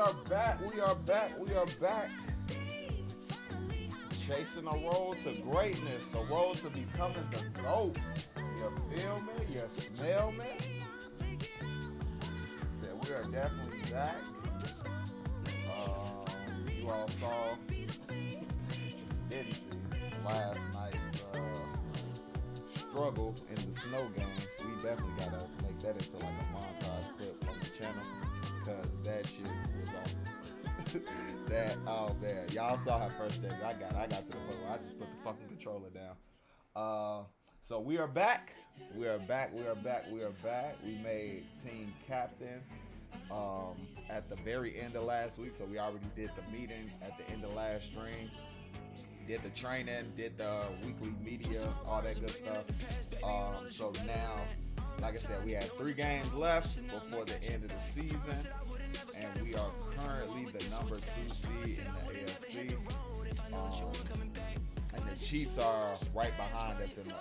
are back. We are back. We are back. Chasing a road to greatness, the road to becoming the GOAT. You feel me? You smell me? Said we are definitely back. You all saw, didn't see, last night's struggle in the snow game. We definitely gotta make that into like a montage clip on the channel, because that shit was awful. That, oh man, y'all saw how frustrated I got to the point where I just put the fucking controller down. So we are back. We are back. We are back. We are back. We made team captain at the very end of last week. So we already did the meeting at the end of last stream. Did the training, did the weekly media, all that good stuff. So now, like I said, we have 3 games left before the end of the season, and we are currently the number 2 seed in the AFC. And the Chiefs are right behind us in the,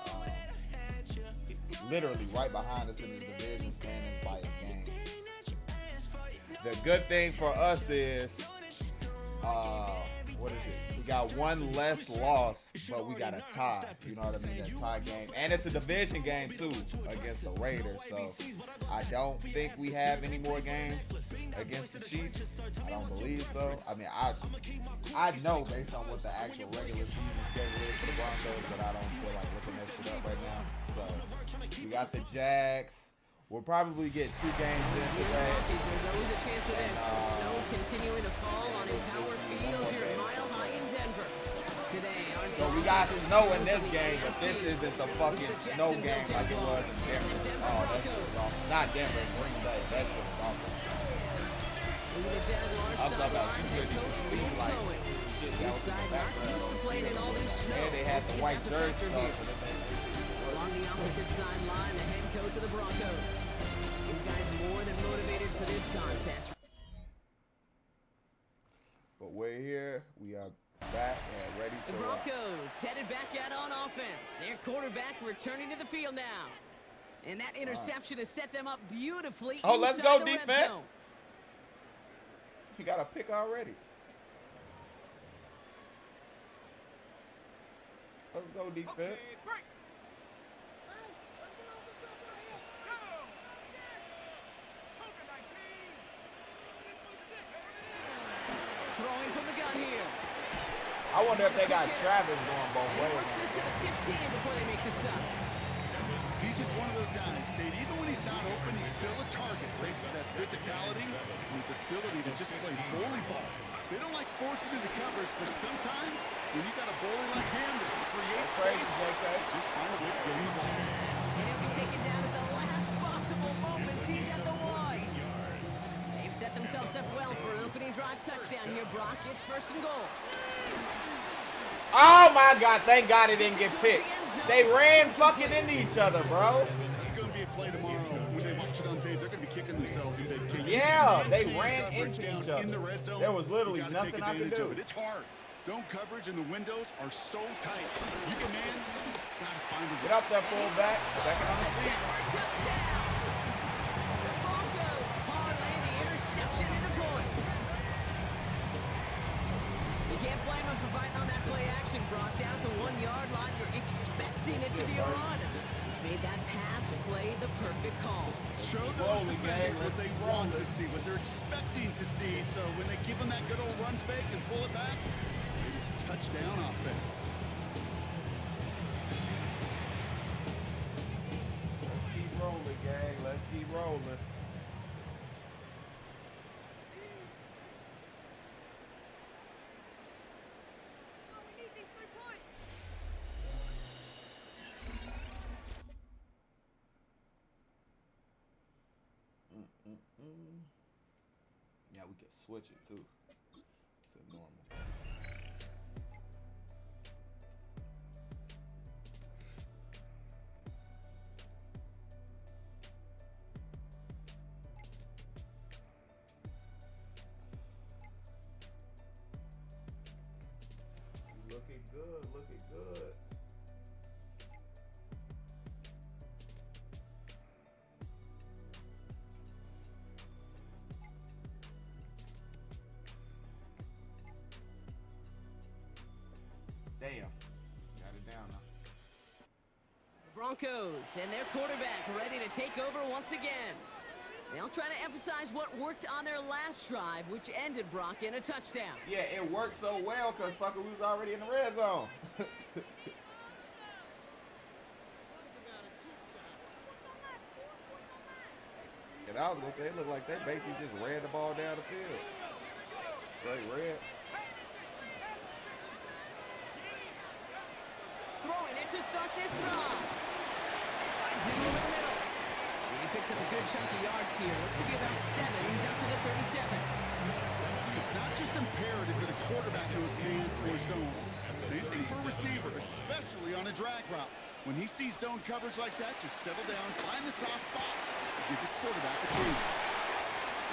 literally right behind us in the division standings by a game. The good thing for us is, what is it? We got 1 less loss, but we got a tie. You know what I mean? That tie game. And it's a division game, too, against the Raiders. So I don't think we have any more games against the Chiefs. I don't believe so. I mean, I know based on what the actual regular season schedule is for the Broncos, but I don't feel like looking that shit up right now. So we got the Jags. We'll probably get 2 games in today. There's always a chance of this. Snow continuing to fall on Empower Field here at Mile High in Denver. Today, so we got snow in this game, but this isn't the fucking snow game like it was in Denver. Oh, that shit was awful. Not Denver, Green Bay. That shit was awful. I'm talking about you couldn't even see like shit that was in the background. And they had the white jerseys on. Along the opposite sideline, the head coach of the Broncos. These guys more than motivated for this contest. But we're here. We are back and ready to The Broncos headed back out on offense. Their quarterback returning to the field now. And that interception has set them up beautifully. Oh, let's go inside the red defense. zone. He got a pick already. Let's go defense. Throwing from the gun here. I wonder if they got Travis going both He ways. works this to the 15 before they make the stop. He's just one of those guys, Kate. Even when he's not open, he's still a target. Thanks to that physicality and his ability to just play bully ball. They don't like forcing into coverage, but sometimes when you got a bully like him that creates space, just find a way to get the ball. And he'll be taken down at the last possible moment. He's at the 1. They've set themselves up well for an opening drive touchdown here, Brock. It's 1st and goal. Oh my God! Thank God it didn't get picked. They ran fucking into each other, bro. That's going to be a play tomorrow. When they watch it on tape, they're going to be kicking themselves in big kicks. Yeah, they ran into each In the other. red zone, There was literally you gotta nothing take I could advantage do. of it. It's hard. Zone coverage and the windows are so tight. You can, man, gotta find a way. Get up there, fullback. Second on the seat. Touchdown! The Broncos parlay the interception into points. You can't blame them for biting on that play action, Brock. Down at the 1-yard line, you're expecting it to be a run. He's made that pass play the perfect call. Show those defenders what they want to see, what they're expecting to see. So when they give them that good old run fake and pull it back, it is touchdown offense. Let's keep rolling, gang. Let's keep rolling. Yeah, we can switch it too to normal. Looking good, looking good. Broncos and their quarterback ready to take over once again. They'll try to emphasize what worked on their last drive, which ended, Brock, in a touchdown. Yeah, it worked so well because fucker, we was already in the red zone. And I was gonna say it looked like they basically just ran the ball down the field. Straight red. Throwing it to start this drive. Finds him over the middle. And he picks up a good chunk of yards here. Looks to be about 7. He's up to the 37. It's not just imperative that a quarterback knows man or zone. Same thing for a receiver, especially on a drag route. When he sees zone coverage like that, just settle down, find the soft spot, and give the quarterback a chance.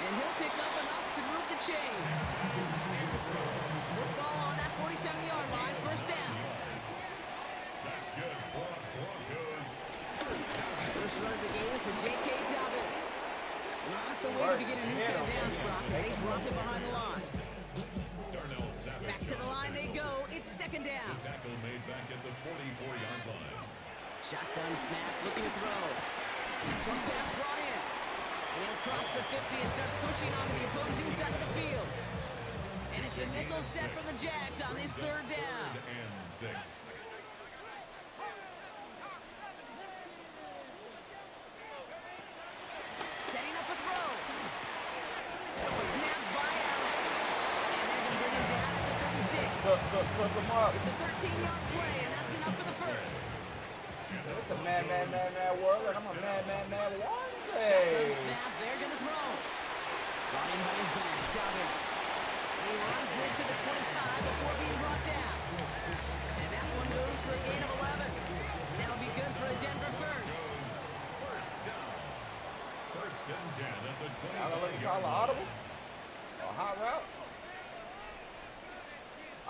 And he'll pick up enough to move the chains. Football on that 47-yard line, first down. That's good. Broncos. First run of the game for J.K. Dobbins. Not the way to begin a new set of downs, Brock, as they drop it behind the line. Back to the line they go. It's second down. Tackle made back at the 44-yard line. Shotgun snap, looking to throw. Short pass brought in. And he'll cross the 50 and start pushing onto the opposing side of the field. And it's a nickel set from the Jags on this third down. Third and 6. Setting up a throw. That was nabbed by Allen. And they're going to bring him down at the 36. Cook them up. It's a 13-yard play, and that's enough for the first. It's a mad world, and I'm a mad Shotgun onesie. snap, they're going to throw. Brought in by his back, Dobbins. And he runs it to the 25 before being brought down. And that one goes for a gain of 11. And that'll be good for a Denver first. First down. First and 10 at the Y'all gonna let me call an audible? Or a hot route?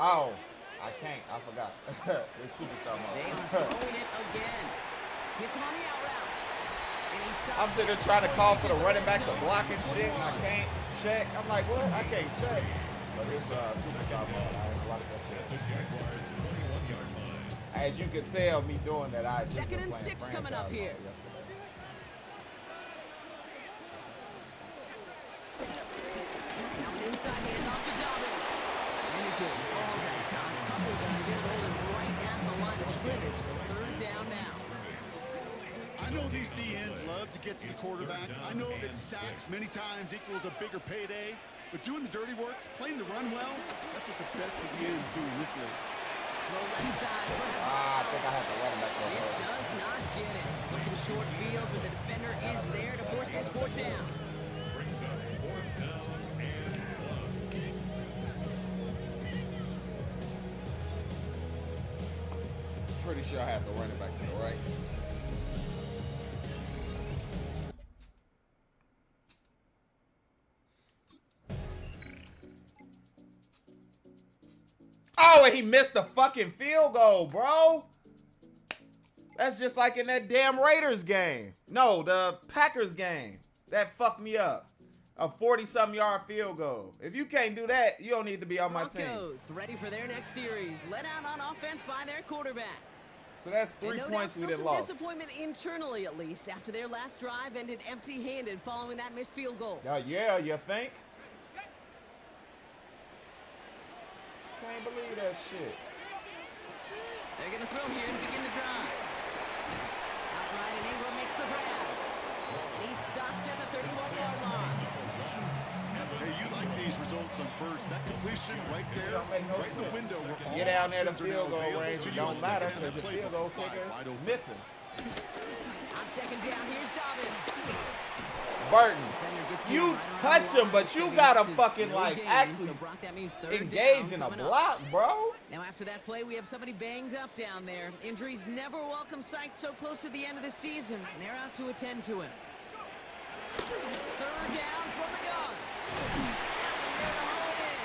Oh, I can't. I forgot. It's superstar They are mode. throwing it again. Hits him on the out route. And he stops I'm sitting there just trying to before call he for the reaches running back red to zone. block and shit, and I can't check. I'm like, what? I can't check. But it's superstar mode. I ain't watch that shit. the Jaguars 21-yard line. As you can tell me doing that, I just Second been and playing 6 coming up franchise here. mode yesterday. Now an inside handoff to Dobbins. And into it all that time. Couple guys in rolling right at the line of scrimmage. So third down now. I know these DNs love to get to the quarterback. I know that sacks many times equals a bigger payday. But doing the dirty work, playing the run well, that's what the best of the ends do in this league. Throw left side. I think I have to run back This there. does not get it. Looking short field, but the defender is there to force this fourth down. Brings up fourth down and 1. Pretty sure I have to run it back to the right. Oh, and he missed the fucking field goal, bro. That's just like in that damn Raiders game. No, the Packers game. That fucked me up. A 40-something yard field goal. If you can't do that, you don't need to be on my team. Broncos ready for their next series. Let out on offense by their quarterback. So that's And 3 no points doubt we still did some lost. disappointment internally, at least, after their last drive ended empty-handed following that missed field goal. Yeah, you think? Can't believe that shit. They're going to throw here to begin the drive. Outright, and Ingram makes the grab. And he's stopped at the 31-yard line. Hey, you like these results on first. That completion right there, Don't make no right in the sense. window where all Get down there, the options are now field goal available range. to It you on don't matter second down. because the That field goal playbook kicker wide open. missing. On second down, here's Dobbins. Burton, Defender gets you in right on touch the him, line. but It's you gonna be gotta up to fucking no like gain. actually So Brock, that means third engage down in a coming up. block, bro. Now after that play, we have somebody banged up down there. Injuries never welcome sight so close to the end of the season. They're out to attend to him. Third down from the gun. Allen there to hold in.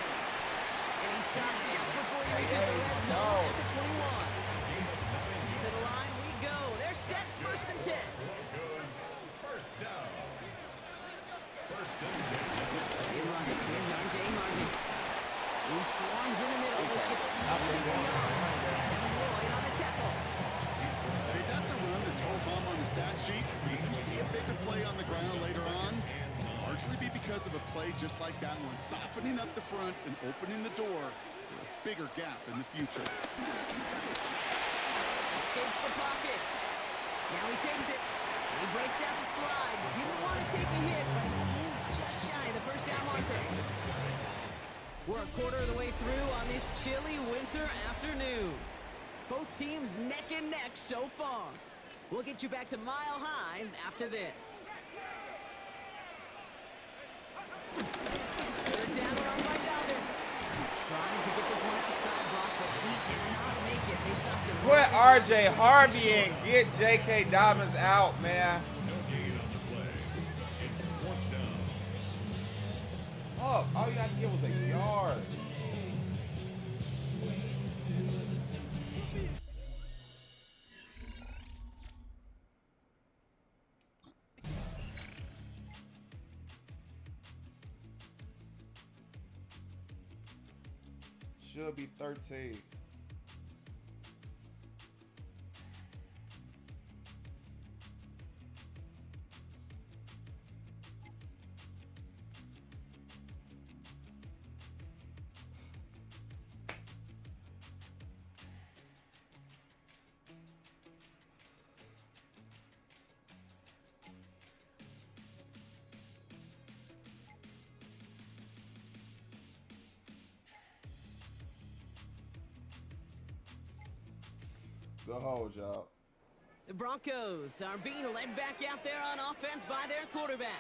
And he stopped just before he reaches the red zone at the 21. To the line we go. They're set, first and 10. Broncos first down. First and 10. Here's R.J. Martin. He swarms in the middle. This gets Kevin Lloyd on the tackle. Hey, that's a run that's hard on the ground later on, it'll largely be because of a play just like that one, softening up the front and opening the door for a bigger gap in the future. Escapes the pocket. Now he takes it. He breaks out the slide. Didn't want to take a hit, but is just shy of the first down marker. We're a quarter of the way through on this chilly winter afternoon. Both teams neck and neck so far. We'll get you back to Mile High after this. Third down run by Dobbins. Trying to get this one outside block, but he did not make it. They stopped him. Put R.J. Harvey in. Get J.K. Dobbins out, man. No gain on the play. It's 4th down. Oh, all you had to get was a yard. Should be 13. Good hold, y'all. The Broncos are being led back out there on offense by their quarterback.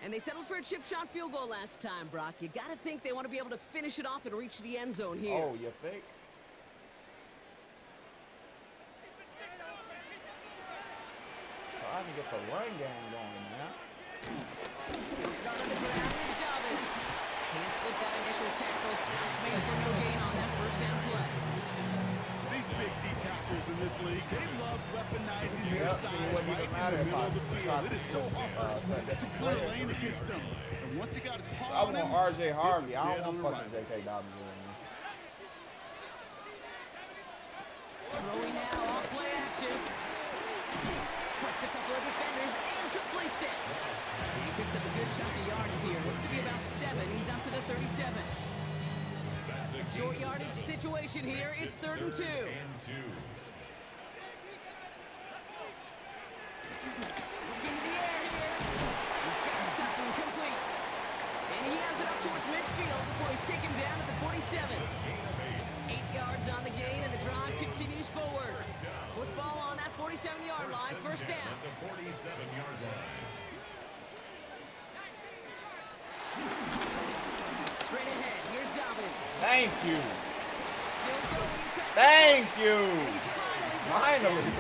And they settled for a chip shot field goal last time, Brock. You got to think they want to be able to finish it off and reach the end zone here. Oh, you think? Trying to get the run game going, man. He'll start on the ground with Dobbins. Can't slip that initial tackle. Stops made for no gain on that first down play. These big D tackles in this league, they love weaponizing their Yep, size so it wouldn't right even in matter the if middle I of the field. It is so hard to clear a lane against them. And once he got his So paw I on him, want R.J. Harvey. it was I dead don't on want arrival. fucking J.K. Dobbins in there. Throwing now off play action. Splits a couple of defenders and completes it. He picks up a good chunk of yards here. Looks to be about 7. He's up to the 37. That's a Short gain of yardage 7. situation here. It's 3rd and 2. And 2. Look into the air here. He's got something complete. And he has it up towards midfield before he's taken down at the 47. Gain of 8. 8 yards on the gain, and the drive continues forward. Football on that 47-yard line. First down. At the 47-yard line. Straight ahead. Here's Dobbins. Thank you. Still going. Thank you. He's Finally. They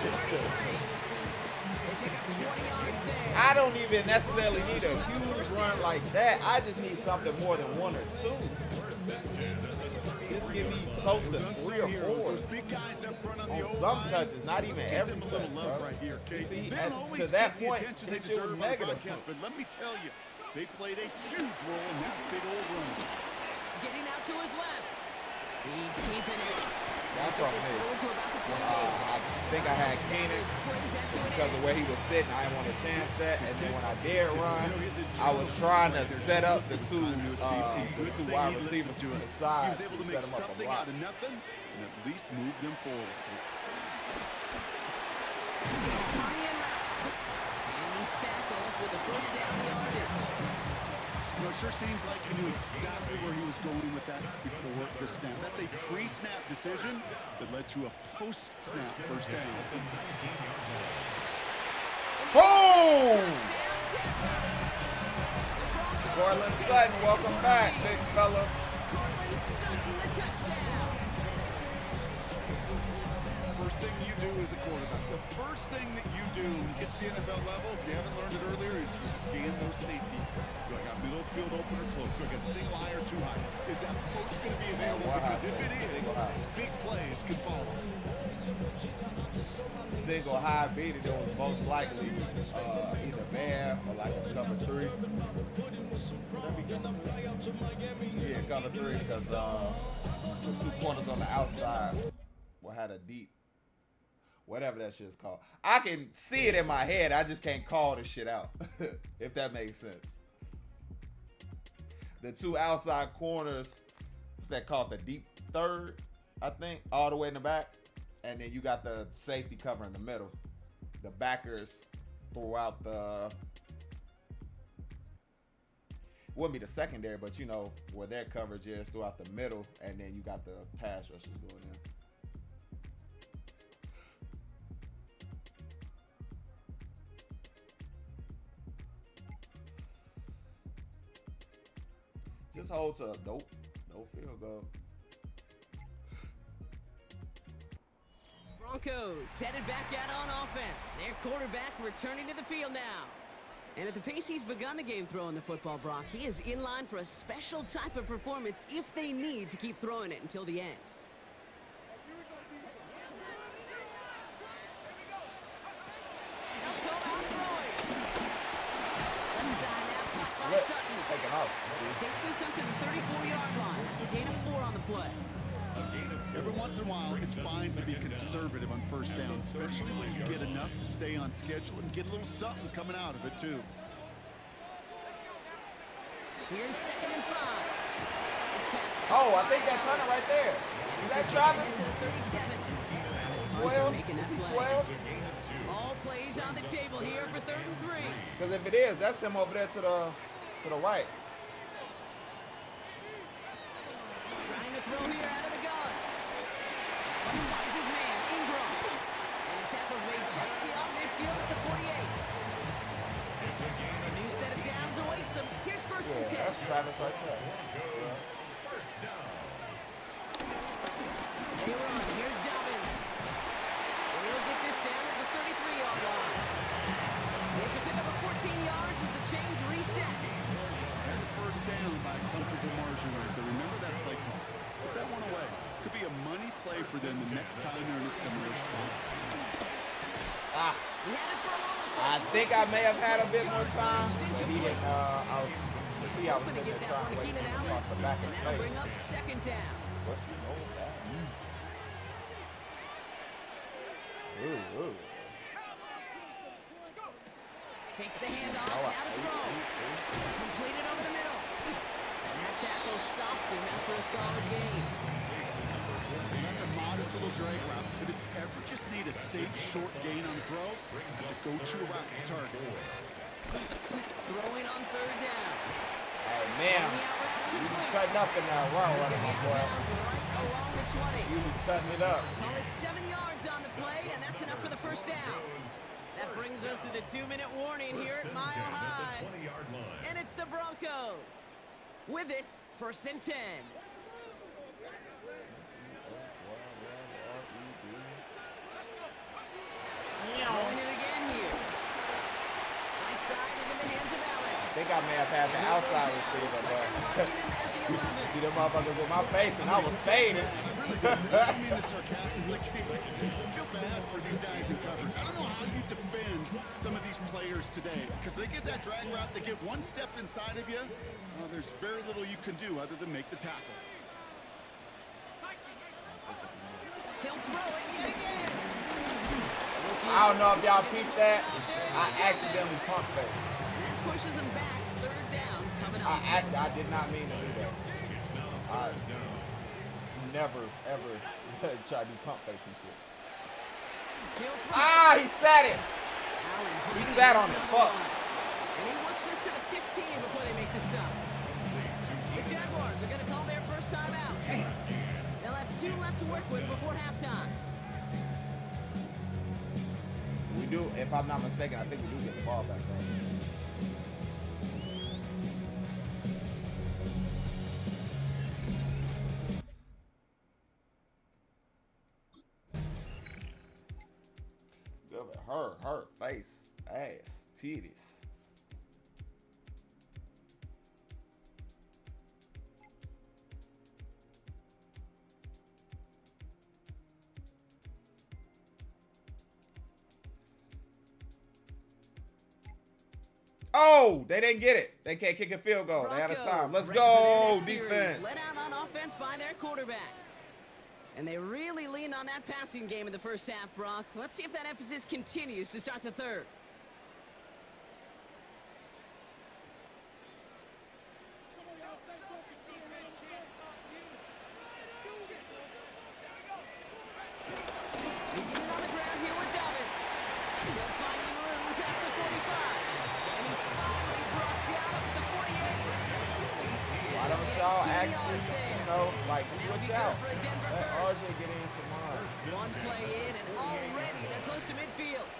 pick up 20 yards there. I don't even necessarily need a huge run like that. I just need something more than 1 or 2. First and 10. Just give me close to 3 or 4 Those big guys up front on the on O-line. some touches, not even Let's give every them a touch, little love bro. right here, You Kate. see, They at- don't always to that get the point, attention his they shit was deserve on the negative. broadcast, but let me tell you, they played a huge role in that big old run. Getting out to his left. He's keeping it. That's on This me. forward to about the 28. I think I had Keenan Brings that to an because end. of where he was sitting. I didn't want to chance that. And then when I did run, I was trying to set up the two wide receivers to the He side was able to to set make them up a something block. out of nothing and at least move them forward. Tony and Mack. And he's tackled with the first down yardage. You know, it sure seems like he knew exactly where he was going with that before the snap. That's a pre-snap decision that led to a post-snap first down. Boom! Cortland Sutton, welcome back, big fella. Cortland Sutton, the touchdown. First thing you do as a quarterback, the first thing that you do when you get to the NFL level, if you haven't learned it earlier, is you scan those safeties. Do I got middle of field open or close? Do I got single high or too high? Is that post going to be available? Wide high, Because if it is, single high. big plays can follow. Single high beat it was most likely either man or like a cover 3. Yeah, cover 3 because the 2 corners on the outside will have a deep. whatever that shit's called. I can see it in my head. I just can't call the shit out, if that makes sense. The two outside corners, what's that called? The deep third, I think, all the way in the back. And then you got the safety cover in the middle. The backers throughout the, wouldn't be the secondary, but you know where their coverage is throughout the middle. And then you got the pass rushers going in. Just hold to nope, no field goal. Broncos headed back out on offense. Their quarterback returning to the field now. And at the pace he's begun the game throwing the football, Brock, he is in line for a special type of performance if they need to keep throwing it until the end. They'll come out throwing. Left side now caught by Sutton. Taking off. Takes this up to the 34-yard line. That's a gain of 4 on the play. Every once in a while, it's fine to be conservative on first down, especially when you get enough to stay on schedule and get a little something coming out of it, too. Here's 2nd and 5. This pass Oh, I think that's Hunter right there. Is that Travis? 37. 12? Is he 12? All plays on the table here for 3rd and 3. Because if it is, that's him over there to the right. Trying to throw here out of the gun. One finds his man, Ingram. And the tackle's made just beyond midfield at the 48. A new set of downs awaits him. Here's 1st and 10. That's Travis right there. First down. They run. Here's Dobbins. And he'll get this down at the 33-yard line. It's a pickup of 14 yards as the chains reset. And the first down by a comfortable margin right there. Remember that play. Put that one away. Could be a money play for them the next time they're in a similar spot. Ah, He had it for a moment. I think I may have had a bit more time, but he didn't. I was sitting Hoping to there get that trying one to to wait Keenan for him Allen. across the back of And his that'll face. bring up 2nd down. What you know that? Ooh. Takes the handoff. Oh, Now to throw. Completed over the middle. And that tackle stops him after a solid gain. That's a modest little drag route, but if you ever just need a safe short gain on the throw, it's a go-to route to target. Throwing on 3rd down. Hey, man, you be cutting up in that run, He's gonna be my out of boy. bounds right along the 20. You be cutting it up. Call it 7 yards on the play, and that's enough for the 1st down. That brings us to the 2-minute warning here at Mile High. 20-yard line. And it's the Broncos. With it, 1st and 10. Throwing it again here. Right side into the hands of Allen. I think I may have had the outside receiver, but see them motherfuckers in my face, and I was fading. I mean this sarcastically. I feel bad for these guys in coverage. I don't know how you defend some of these players today, because they get that drag route, they get one step inside of you. There's very little you can do other than make the tackle. He'll throw it yet again. I don't know if y'all peeped that. I accidentally pump faked. That pushes him back. 3rd down coming up. I did not mean to do that. I never, ever try to do pump fakes and shit. He'll throw. Ah, he sat it. Allen He putting sat it on his the foot. line. And he works this to the 15 before they make the stop. The Jaguars are going to call their first time out. They'll have 2 left to work with before halftime. We do, if I'm not mistaken, I think we do get the ball back though. Good for her face, ass, titties. Oh, they didn't get it. They can't kick a field goal. They had a time. Let's Broncos ready for their go, next series. defense. Let out on offense by their quarterback. And they really leaned on that passing game in the first half, Brock. Let's see if that emphasis continues to start the third. Beginning on the ground here with Dobbins. Still finding room past the 45. And he's finally brought down up to the 48. Why don't y'all actually, like switch out? Let RJ get in some more. One play in, and already they're close to midfield.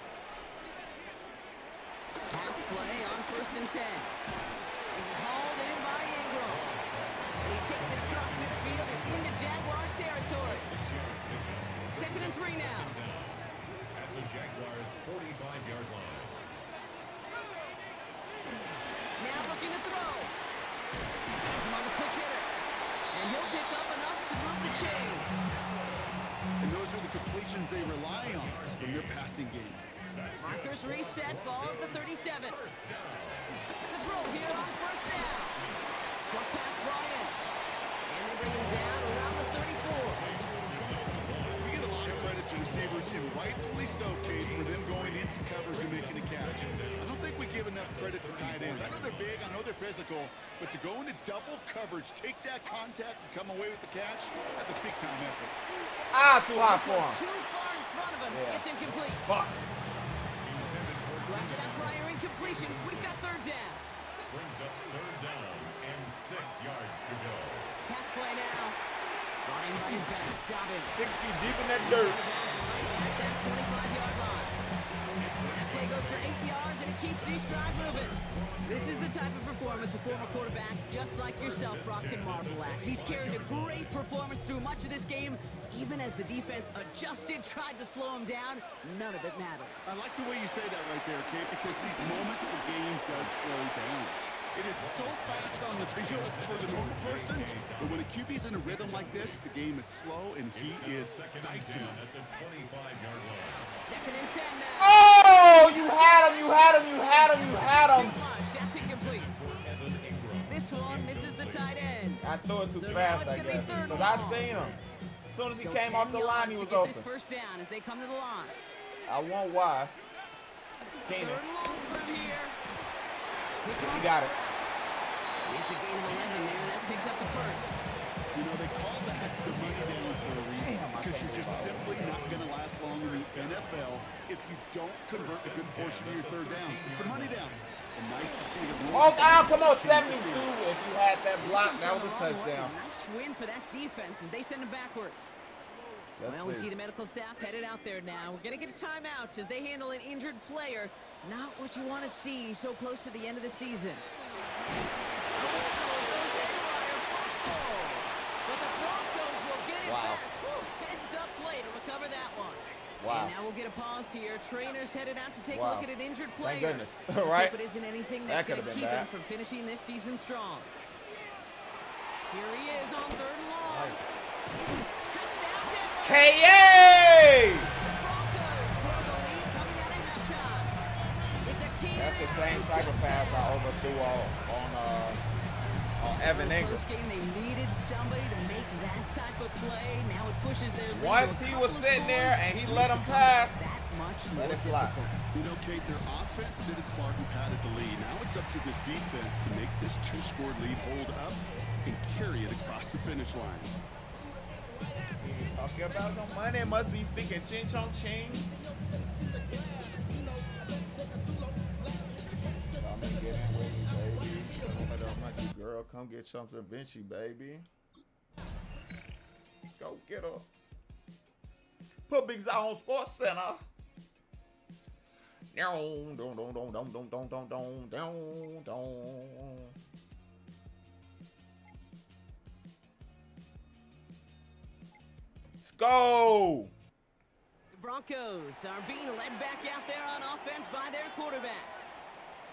Pass play on 1st and 10. This is hauled in by Ingram. And he takes it across midfield and into Jaguars territory. 2nd and 3 now. At the Jaguars' 45-yard line. Now looking to throw. Has him on the quick hitter. And he'll pick up enough to move the chains. And those are the completions they rely on from their passing game. Markers reset, ball at the 37. To throw here on 1st down. Short pass Bryant. And they bring him down around the 34. We get a lot of credit to receivers, and rightfully so, Kate, for them going into coverage and making a catch. I don't think we give enough credit to tight ends. I know they're big, I know they're physical, but to go into double coverage, take that contact, and come away with the catch, that's a big-time effort. Too high for him. Too far in front of him. Yeah. It's incomplete. Fuck. So after that prior incompletion, we've got 3rd down. Brings up 3rd down and 6 yards to go. Pass play now. Brought in by his back, Dobbins. 6 feet deep in that He's dirt. out of bounds right at that 25-yard line. That play goes for 8 yards, and it keeps these drive moving. This is the type of performance a former quarterback, just like yourself, Brock, can marvel at. He's carried a great performance through much of this game, even as the defense adjusted, tried to slow him down. None of it mattered. I like the way you say that right there, Kate, because these moments the game does slow down. It is so fast on the field for the normal person, but when a QB's in a rhythm like this, the game is slow, and he is dicing them. At the 25-yard line. 2nd and 10 now. Oh, you had him, you had him, you had him, you had him. Too much. That's incomplete. This one misses the tight end. I threw it too So now fast, it's I gonna be guess. 3rd Because and I long. seen him. As soon as he So came 10 off the line, he yards was to get open. this 1st down as they come to the line. I won't why. 3rd Keenan, and long for him here. Hits him you on got the it. track. It's a gain of 11 there. That picks up the 1st. You know, they call that the money down for a reason, because you're just simply not going to last long in the NFL if you don't convert a good portion of your 3rd down. It's a money down. And nice to see that. Oh, come on, 72. If you had that block, that was a touchdown. Nice win for that defense as they send him backwards. Well, we see the medical staff headed out there now. We're going to get a timeout as they handle an injured player. Not what you want to see so close to the end of the season. But the Broncos will get it back. Heads up play to recover that one. Wow. And now we'll get a pause here. Trainers headed out to take a Wow. look at an injured player. Thank goodness. Let's Right? hope it isn't anything That that's going could've to been keep him bad. from finishing this season strong. Here he is on 3rd and long. Right. Touchdown, Denver. K.A. Broncos grow the lead coming out of halftime. It's a key. That's the same type of pass I overthrew on Evan Ingram. First game, they needed somebody to make that type of play. Now it pushes their lead Once to a he couple was of sitting there scores. and he Makes let it him come pass, that much let more it fly. difficult. You know, Kate, their offense did its part and padded the lead. Now it's up to this defense to make this 2-score lead hold up and carry it across the finish line. Talking about no money, must be speaking ching chong ching. Come and get in with me, baby. Girl, come get something Vinci, baby. Go get her. Put Big Zai on Sports Center. Down, down, down, down, down, down, down, down, down, down, down. Let's go. The Broncos are being led back out there on offense by their quarterback.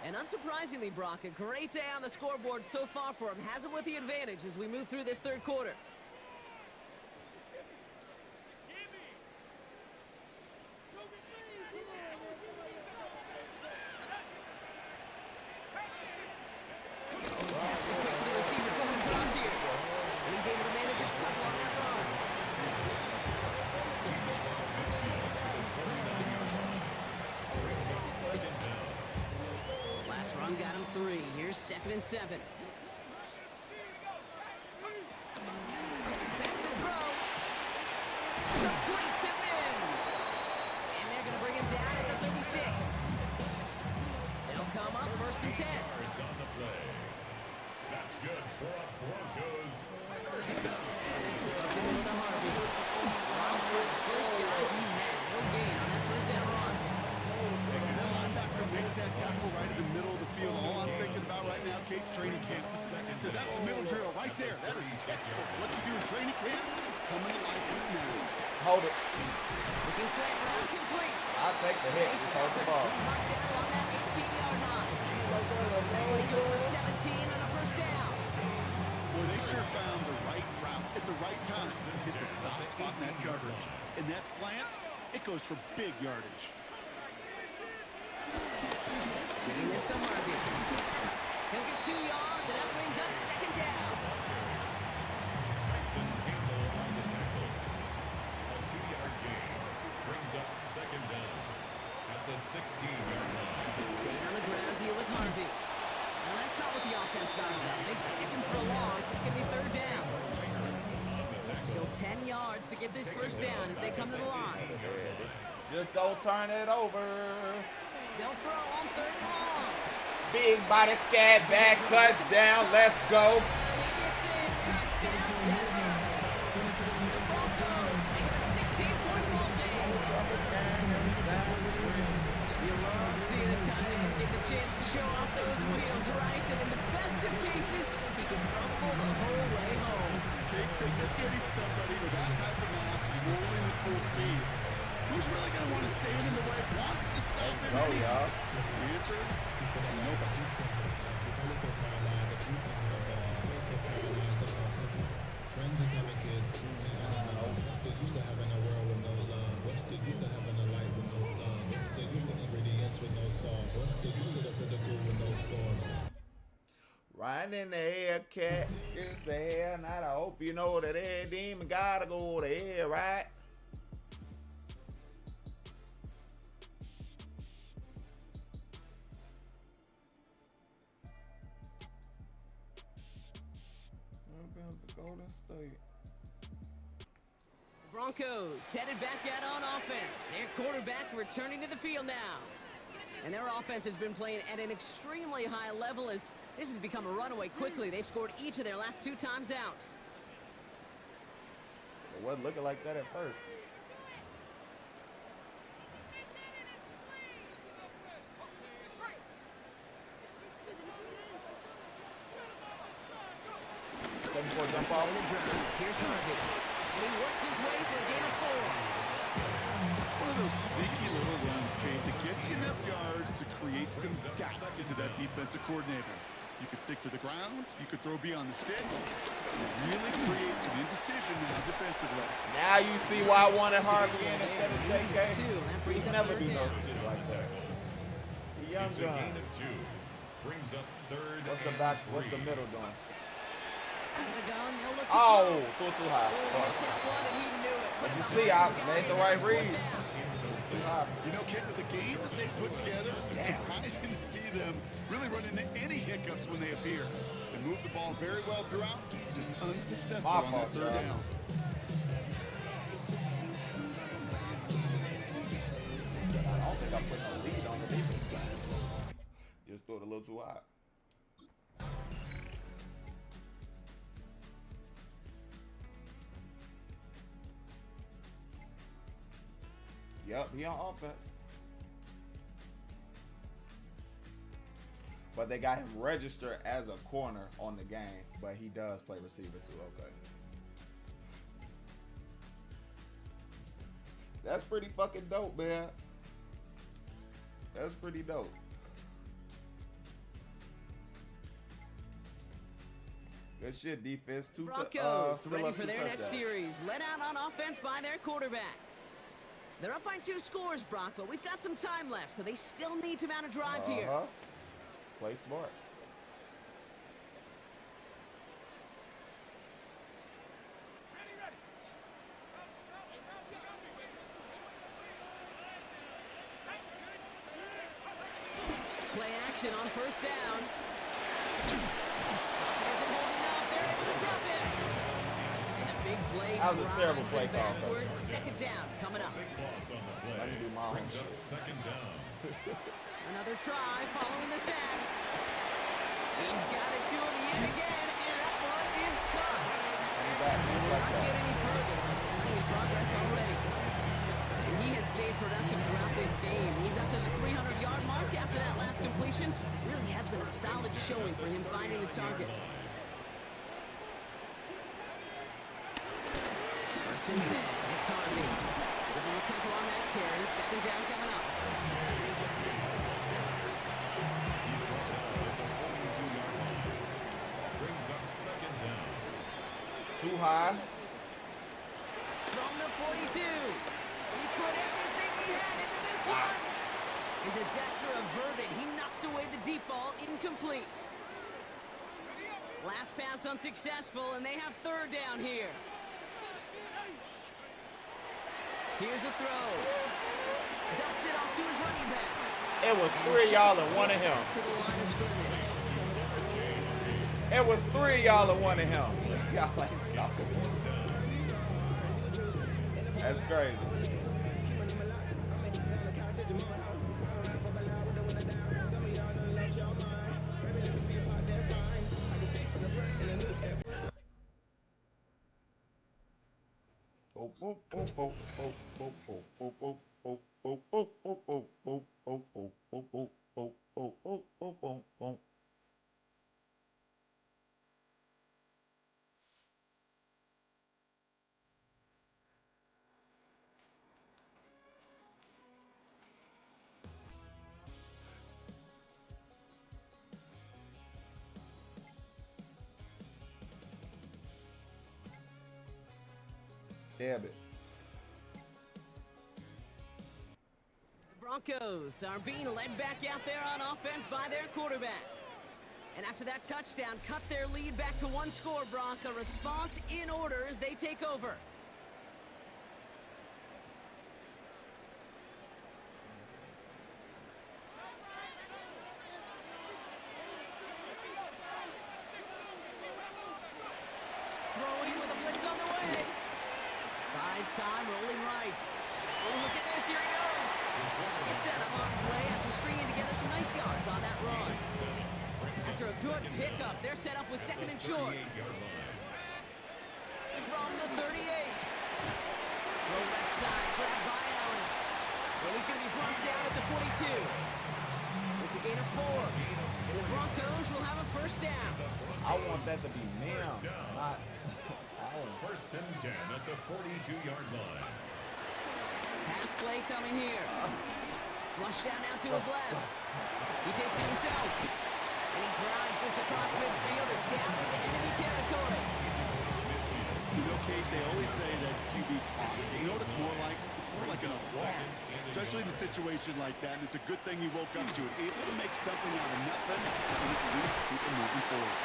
And unsurprisingly, Brock, a great day on the scoreboard so far for him. Has him with the advantage as we move through this 3rd quarter. Taps it quick to the receiver coming across here. And he's able to manage a couple on that run. and 7. Back to throw. Complete to Mims. And they're going to bring him down at the 36. They'll come up 1st and 10. Yards on the play. That's good for a Broncos first down. Up the middle to Harvey. Wow, for the first guy, he had no gain on that 1st down run. That linebacker makes that tackle right in the middle of the field. All I'm thinking about right now, Kate's training camp. Because that's a middle drill right there. That is textbook. What you do in training camp, coming to life when it matters. Hold it. Looking slant route complete. I'll take the hit. Just hold the ball. He's marked down on that 18-yard line. They play good for 17 on a 1st down. Boy, they sure found the right route at the right time to hit the soft spot in that coverage. And that slant, it goes for big yardage. Getting this to Harvey. He'll get 2 yards, and that brings up 2nd down. Tyson Campbell on the tackle. A 2-yard gain brings up 2nd down at the 16-yard line. Staying on the ground here with Harvey. Now that's not what the offense started about. They stick him for a loss. It's going to be 3rd down. Still 10 yards to get this 1st down as they come to the line. Just don't turn it over. They'll throw on 3rd and long. Big body scat back touchdown. Let's go. He gets in. Touchdown, Denver. The Broncos making a 16-point ball game. You love seeing a tight end get the chance to show off those wheels, right? And in the best of cases, he can rumble the whole way home. They think they're getting somebody with that type of mass rolling at full speed. Who's really going to want to stand in the way? Wants to stop him? Oh, y'all. The answer? Nobody. Friends is having kids. I don't know. What's the use of having a world with no love? What's the use of having a life with no love? What's the use of ingredients with no sauce? What's the use of the physical with no sauce? Riding in the air, cat is there. And I hope you know that every demon gotta go there, right? Golden State. Broncos headed back out on offense. Their quarterback returning to the field now. And their offense has been playing at an extremely high level as this has become a runaway quickly. They've scored each of their last 2 times out. It wasn't looking like that at first. Jump off. Here's Harvey. And he works his way for a gain of 4. It's one of those sneaky little runs, Kate, that gets you enough yards to create some doubt into that defensive coordinator. You could stick to the ground. You could throw beyond the sticks. It really creates an indecision now defensively. Now you see why I wanted Harvey in instead of JK. We never do no shit like that. The young It's a gun. gain of 2. Brings up 3rd What's the and back? What's 3. the middle doing? Oh, Too high. missed that one and he knew it. But you see, I made the right read. It's too high. You know, Kate, with the game that they put together, it's surprising to see them really run into any hiccups when they appear. They move the ball very well throughout, just unsuccessful My on that fault, 3rd y'all. down. I don't think I put no lead on the defense line. Just threw it a little too high. Yep, he on offense. But they got him registered as a corner on the game, but he does play receiver too, okay. That's pretty fucking dope, man. That's pretty dope. Good shit, defense. Broncos Still ready up for 2 their next touchdowns. series. Led out on offense by their quarterback. They're up by 2 scores, Brock, but we've got some time left, so they still need to mount a drive here. Play smart. Play action on 1st down. isn't holding up. They're able to drop it. And a big play. That was a terrible drives play them call, backwards. Second down coming up. Big loss on the play. Let me do my own Brings up shit. second down. Another try following the sack. He's got it to him yet again, and that one is caught. Send it back, He just will like not get that. any further. Making progress already. And he has stayed productive throughout this game. He's up to the 300-yard mark after that last completion. Really has been a solid showing for him finding his targets. First and 10. It's Harvey. Giving a couple on that carry. Second down coming up. He's brought down at the 42-yard line. Brings up second down. Too high. From the 42. He put everything he had into this one. And disaster averted. He knocks away the deep ball. Incomplete. Last pass unsuccessful, and they have third down here. Here's a throw. Dumps it off to his running back. It was 3 of y'all and 1 of him. To the line of scrimmage. It was 3 of y'all and 1 of him. Y'all ain't stopping. That's crazy. Damn it. Broncos are being led back out there on offense by their quarterback. And after that touchdown, cut their lead back to 1 score, Bronc. A response in order as they take over. Throwing with a blitz on the way. Buys time, rolling right. Oh, look at this, here he goes. Gets out of harm's way after stringing together some nice yards on that run. After a good pickup, they're set up with second and short. From the 38. Throw left side, grabbed by Allen. Well, he's going to be brought down at the 42. It's a gain of 4. And the Broncos will have a first down. I want that to be Mims, not Allen. First and 10 at the 42-yard line. Pass play coming here. Flush down now to his left. He takes it himself. And he drives this across midfield and down into enemy territory. You know, Kate, they always say that QB caution. You know what it's more like? It's more like a walk. Especially in a situation like that, and it's a good thing you woke up to it. Able to make something out of nothing and at least keep them moving forward.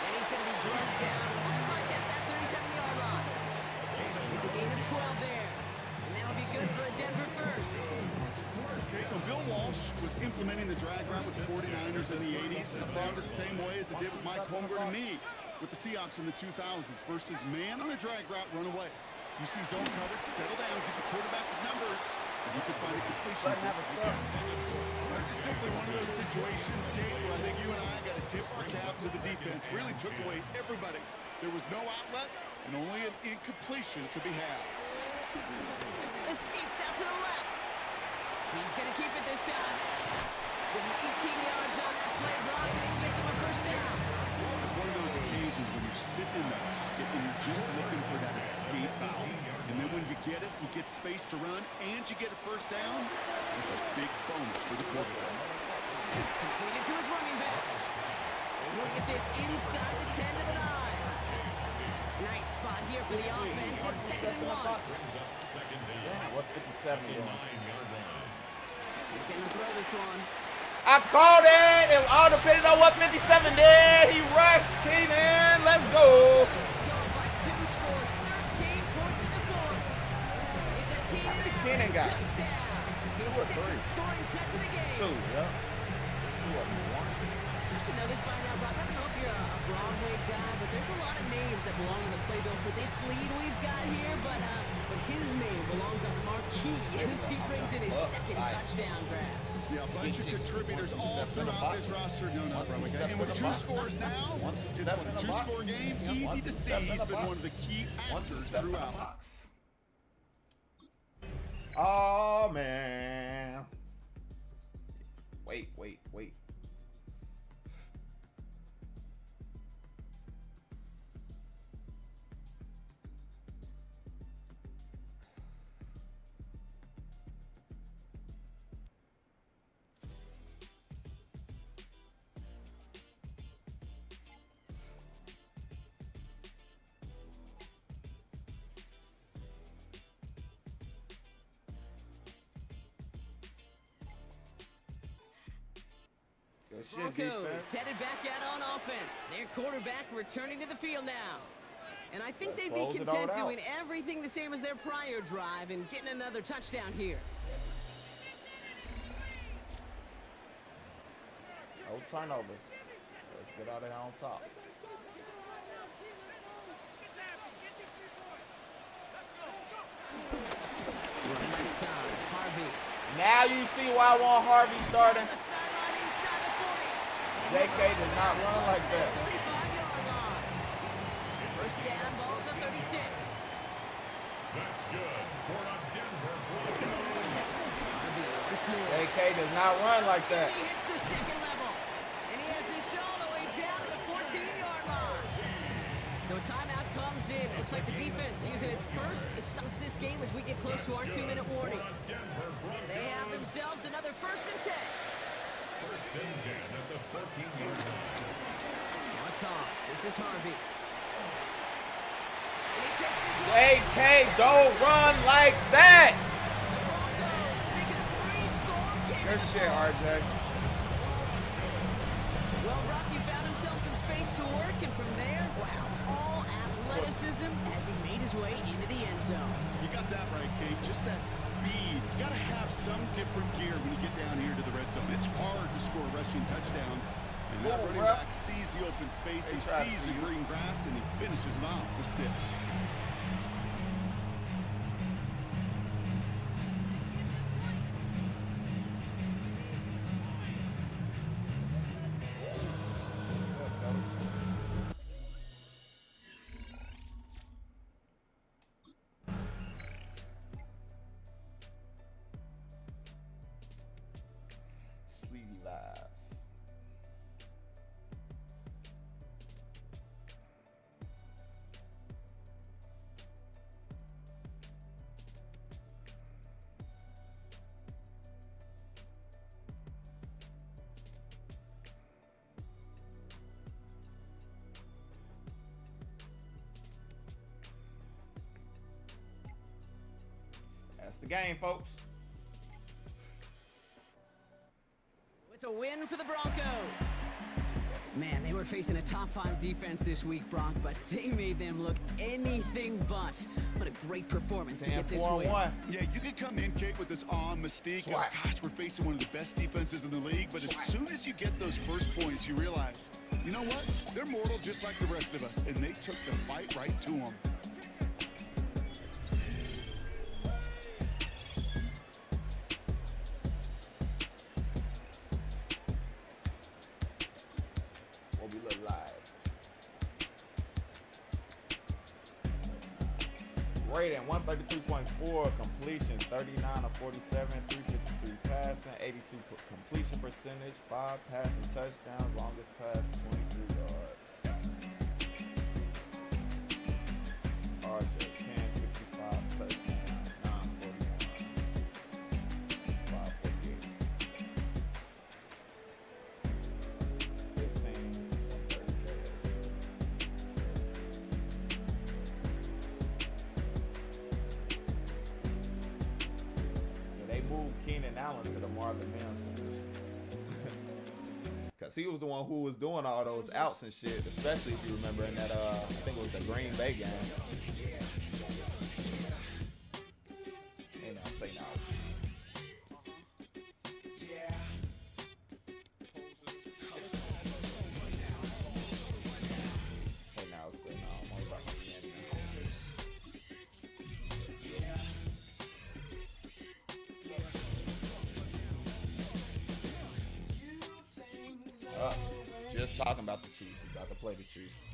And he's going to be drugged down, looks like at that 37-yard line. It's a gain of 12 there. And that'll be good for a Denver first. Now, Bill Walsh was implementing the drag route with the 49ers in the 80s. It sounded the same way as it did with Mike Holmgren and me with the Seahawks in the 2000s versus man on a drag route, run away. You see zone coverage, settle down, give the quarterback his numbers, and you can find a completion. It's just simply one of those situations, Kate, where I think you and I got to tip our cap to the defense. Really took away everybody. There was no outlet, and only an incompletion could be had. Escapes out to the left. He's going to keep it this time. Give him 18 yards on that play, Brock, and he gets him a first down. It's one of those occasions when you're sitting in the pocket and you're just looking for that escape valve. And then when you get it, you get space to run, and you get a first down. It's a big bonus for the quarterback. Completed to his running back. And he'll get this inside the 10 to the 9. Nice spot here for the offense. It's second and 1. Brings up second and Damn, what's 57 doing? 9-yard line. He's going to throw this one. I called it. It all depended on what 57 did. He rushed. Keenan, let's go. Going by 2 scores, 13 points in the fourth. It's a Keenan got? touchdown. His 2 or 3? second scoring catch of the game. 2, yep. 2 of them. 1. You should know this by now, Rob. Having a Broadway guy, but there's a lot of names that belong on the playbill for this lead we've got here, but his name belongs on the marquee as he brings in his second touchdown grab. Yeah, a bunch of contributors all throughout this roster. No, not Broadway guy. And with 2 scores now, it's been a 2-score game. Easy to see he's been one of the key actors throughout. Oh, man. Wait. Broncos headed back out on offense. Their quarterback returning to the field now. And I think they'd be content doing everything the same as their prior drive and getting another touchdown here. No turnovers. Let's get out of here on top. Right side, Harvey. Now you see why I want Harvey starting. JK does not run like that. 35-yard line. First down, ball at the 36. That's good for a Denver Broncos. JK does not run like that. He hits the second level, and he has this all the way down to the 14-yard line. So a timeout comes in. Looks like the defense using its first stops this game as we get close to our 2-minute warning. They have themselves another 1st and 10. First and 10 at the 14-yard line. Now a toss. This is Harvey. And he takes this JK don't run like that. Broncos making a 3-score game. Good shit, RJ. Well, Rocky found himself some space to work, and from there, wow, all athleticism as he made his way into the end zone. You got that right, Kate. Just that speed. You got to have some different gear when you get down here to the red zone. It's hard to score rushing touchdowns. And that running back sees the open space, he sees the green grass, and he finishes it off with 6. Sleety vibes. That's the game, folks. It's a win for the Broncos. Man, they were facing a top 5 defense this week, Bronc, but they made them look anything but. What a great performance to get this win. Yeah, you can come in, Kate, with this awe and mystique of, gosh, we're facing one of the best defenses in the league, but as soon as you get those first points, you realize, you know what? They're mortal just like the rest of us, and they took the fight right to them. Rating 133.4, completion 39 of 47, 353 passing, 82 completion percentage, 5 passing touchdowns, longest pass 23 yards. RJ 1065 touchdown, 941, 548, 15. Keenan Allen to the Marlon Mims position. Because he was the one who was doing all those outs and shit, especially if you remember in that, I think it was the Green Bay game. And I'll say no. talking about the Chiefs. He's about to play the Chiefs.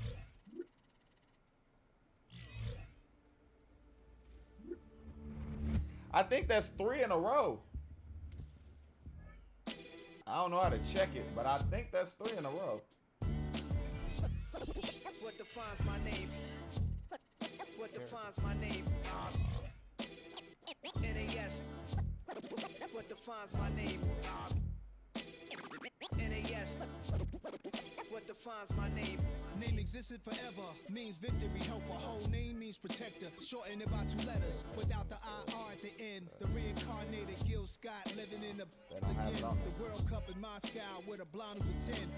I think that's 3 in a row. I don't know how to check it, but I think that's 3 in a row. What defines my name? What defines my name? NAS. What defines my name? NAS. What defines my name? Name existed forever, means victory, helper. Whole name means protector. Shorten it by 2 letters, without the IR at the end. The reincarnated Gil Scott living in the again. The World Cup in Moscow with a blonde who's a 10.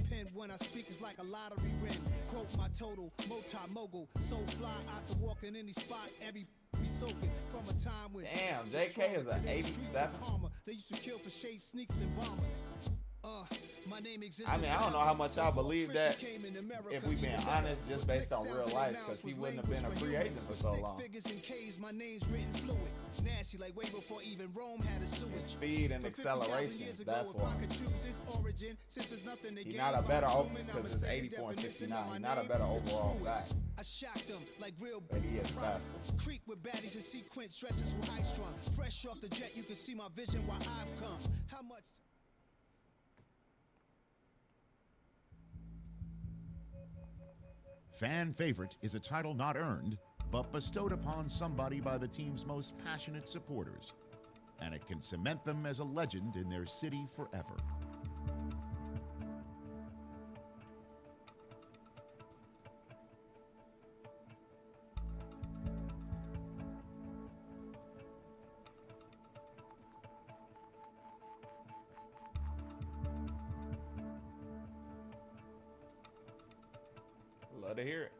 Pen when I speak is like a lottery win. Quote my total, multi-mogul. So fly, I can walk in any spot, every be soaking from a time when damn, JK is an 87. They used to kill for shade sneaks and bombers. My name I mean, I don't know how much I believe that, if we being honest, just based on real life, because he wouldn't have been a free agent for so long. My name's written fluid. Nasty like way before even Rome had a sewage. Speed and acceleration, that's why. He's not a better, because it's 84 and 69. He's not a better overall guy. I shocked them like real, but he is faster. Creep with baddies and sequence dresses with high strung. Fresh off the jet, you can see my vision while I've come. How much? Fan favorite is a title not earned, but bestowed upon somebody by the team's most passionate supporters, and it can cement them as a legend in their city forever. Love to hear it.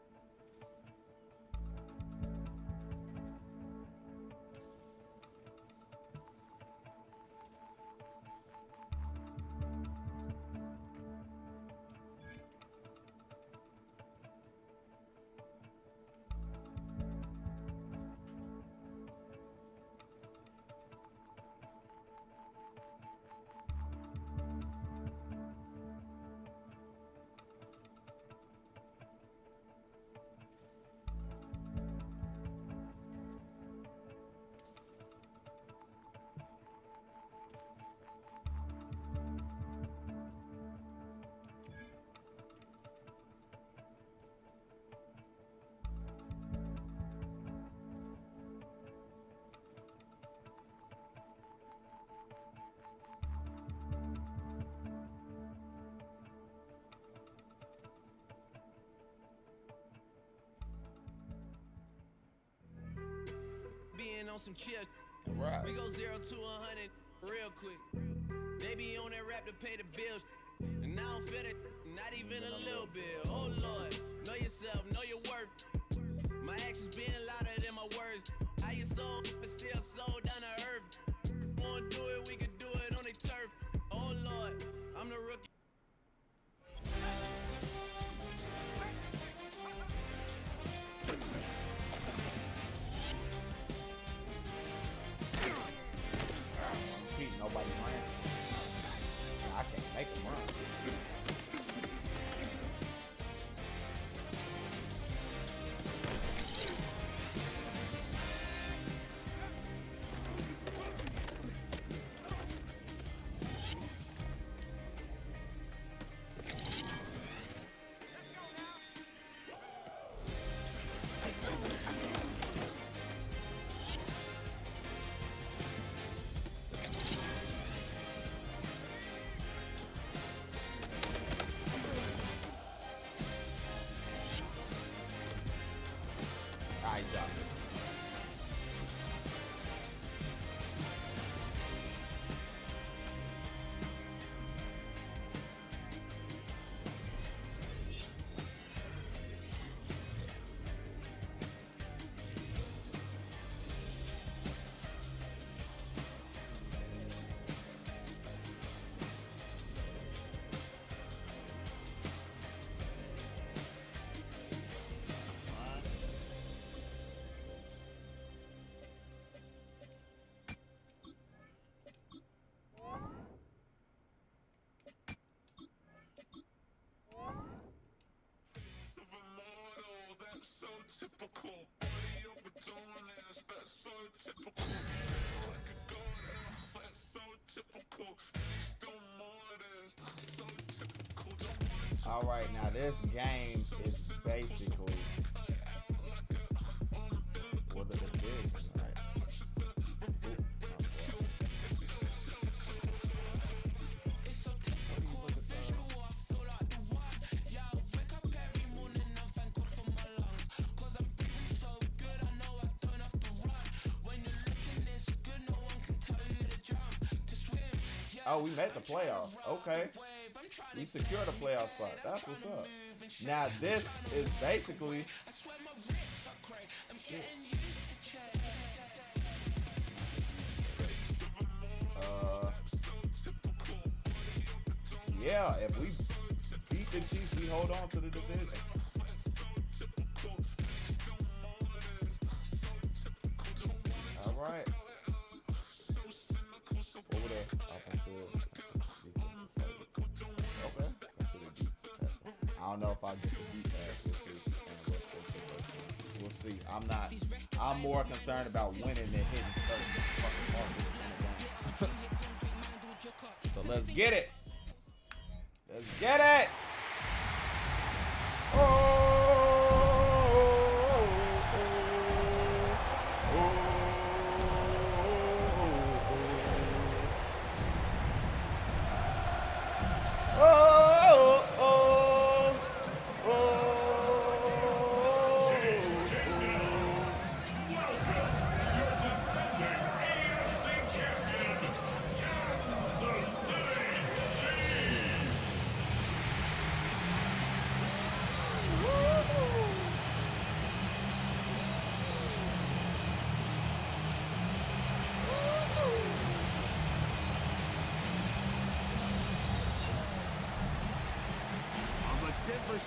Being on some chill. Right. We go 0 to 100 real quick. They be on that rap to pay the bills. And I don't feel it, not even a little bit. Oh Lord, know yourself, know your worth. My actions being louder than my words. How you sold, but still sold down to earth. Wanna do it, we could do it on the turf. Oh Lord, I'm the rookie. Nobody ran. I can't make him run. Alright, y'all. All right, now this game is basically for the division, right? Oh, we made the playoffs. Okay. We secured a playoff spot. That's what's up. Now this is basically yeah, if we beat the Chiefs, we hold on to the division. All right. What were the offensive? Okay. I don't know if I'll get the beat pass. We'll see. I'm more concerned about winning than hitting certain fucking markers in the game. So let's get it. Let's get it.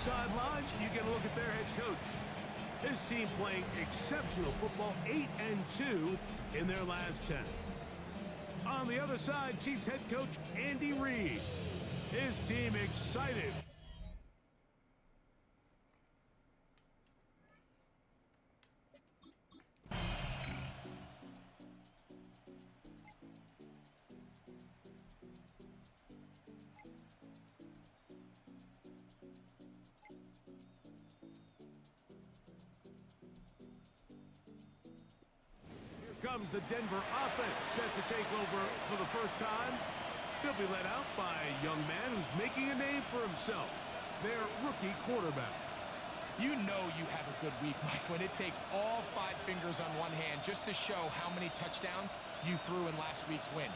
Sidelines, you get a look at their head coach. His team playing exceptional football, 8-2 in their last 10. On the other side, Chiefs head coach Andy Reid. His team excited. Comes the Denver offense, set to take over for the first time. They'll be led out by a young man who's making a name for himself, their rookie quarterback. You know you have a good week, Mike, when it takes all 5 fingers on one hand just to show how many touchdowns you threw in last week's win.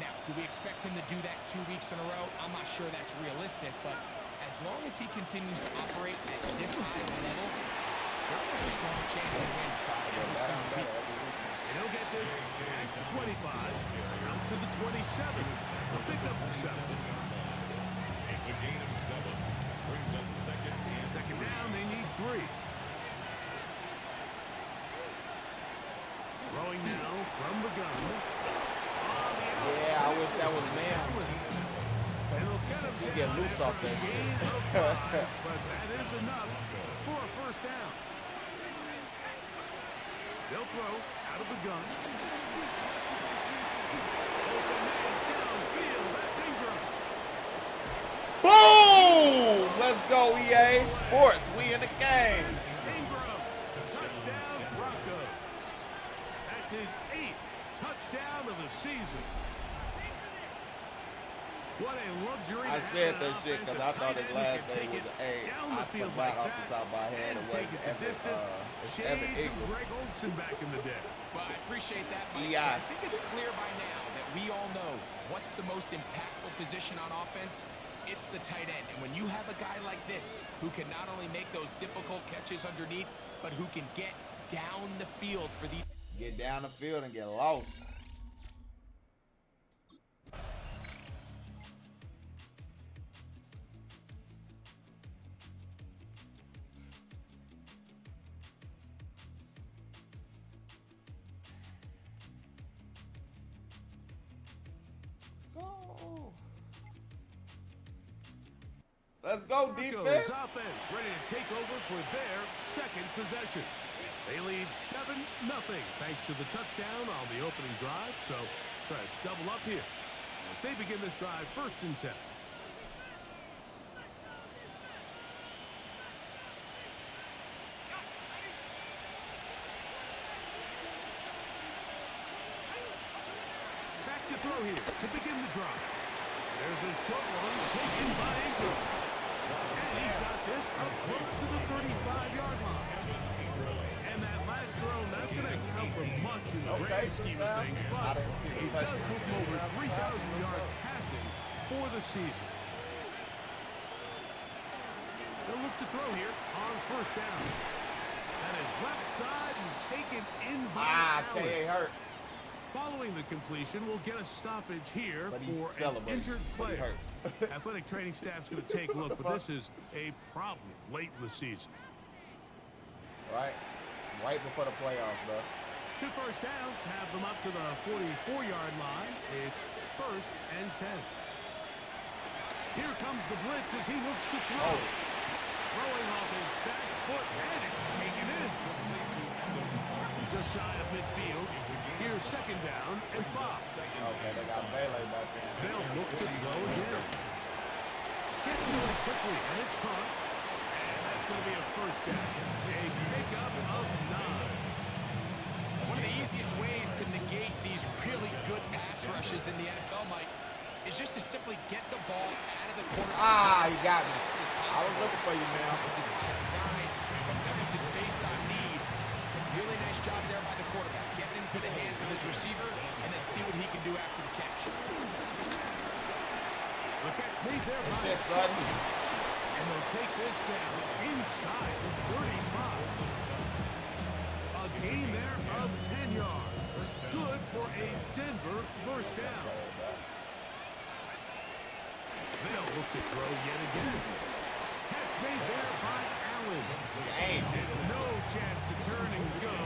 Now, do we expect him to do that 2 weeks in a row? I'm not sure that's realistic, but as long as he continues to operate at this high of a level, they'll have a strong chance to win every single week. He'll get this at the 25, out to the 27. A pickup of 7. It's a gain of 7. Brings up second down, they need 3. Throwing now from the gun. Yeah, I wish that was man. He get loose off that shit. But that is enough for a first down. They'll throw out of the gun. Open man downfield. That's Ingram. Boom! Let's go, EA Sports. We in the game. Ingram. Touchdown, Broncos. That's his 8th touchdown of the season. What a luxury. I said that shit because I thought his last name was A. I forgot off the top of my head. It wasn't Evan Ingram. Greg Olsen back in the day. Well, I appreciate that, Mike. Yeah. I think it's clear by now that we all know what's the most impactful position on offense. It's the tight end. And when you have a guy like this who can not only make those difficult catches underneath, but who can get down the field for the... Get down the field and get lost. Let's go, Broncos defense. offense ready to take over for their second possession. They lead 7-0 thanks to the touchdown on the opening drive. So try to double up here as they begin this drive 1st and 10. Back to throw here to begin the drive. There's a short one taken by Ingram. And he's got this up close to the 35-yard line. And that last throw not going to count for much in the grand scheme of things, but he does move him over 3,000 yards passing for the season. They'll look to throw here on 1st down. That is left side and taken in by Allen. K.A. hurt. Following the completion, we'll get a stoppage here But he for an celebrated. injured But he player. hurt. Athletic training staff's going to take a look, but this is a problem late in the season. Right before the playoffs, bro. 2 first downs have them up to the 44-yard line. It's 1st and 10. Here comes the blitz as he looks to throw. Throwing off his back foot, and it's taken in. Just shy of midfield. Here's 2nd down and 5. Okay, they got Bailey back there. They'll look to throw again. Gets to it quickly, and it's caught. And that's going to be a 1st down. A pickup of 9. One of the easiest ways to negate these really good pass rushes in the NFL, Mike, is just to simply get the ball out of the quarterback. He got me. I was looking for you, man. Sometimes it's by design. Sometimes it's based on need. Really nice job there by the quarterback, getting into the hands of his receiver, and then see what he can do after the catch. The catch made there by Shit, son. and they'll take this down inside the 35. A gain there of 10 yards. Good for a Denver 1st down. They'll look to throw yet again. Catch made there by Allen. Damn. And no chance to turn and go.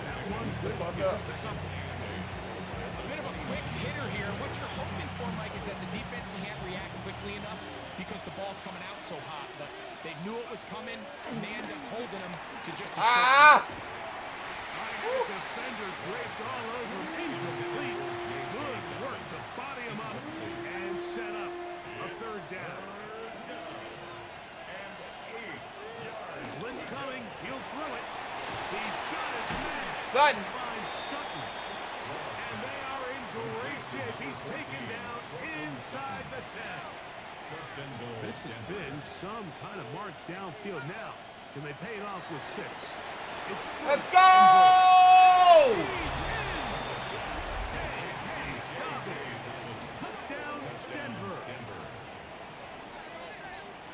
That one good for just a couple. A bit of a quick hitter here. What you're hoping for, Mike, is that the defense can't react quickly enough because the ball's coming out so hot. But they knew it was coming, and they ended up holding him to just a Defender draped all over him. Incomplete. Good work to body him up and set up a 3rd down. Blitz coming. He'll throw it. He's got his man. Sutton. Finds Sutton. And they are in great shape. He's taken down inside the 10. This has been some kind of march downfield now. Can they pay it off with 6? Let's go! Touchdown, Denver.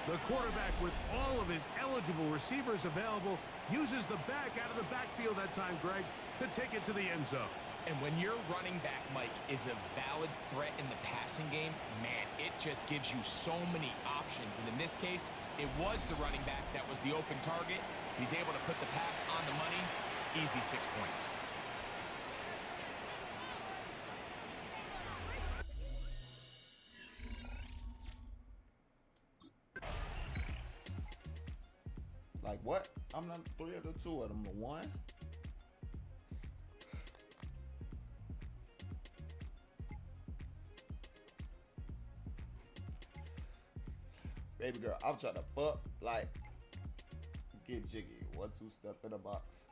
The quarterback, with all of his eligible receivers available, uses the back out of the backfield that time, Greg, to take it to the end zone. And when your running back, Mike, is a valid threat in the passing game, man, it just gives you so many options. And in this case, it was the running back that was the open target. He's able to put the pass on the money. Easy 6 points. Like what? I'm not 3 of the 2 of them. The 1. Baby girl, I'm trying to fuck, like, get jiggy. 1-2 step in the box.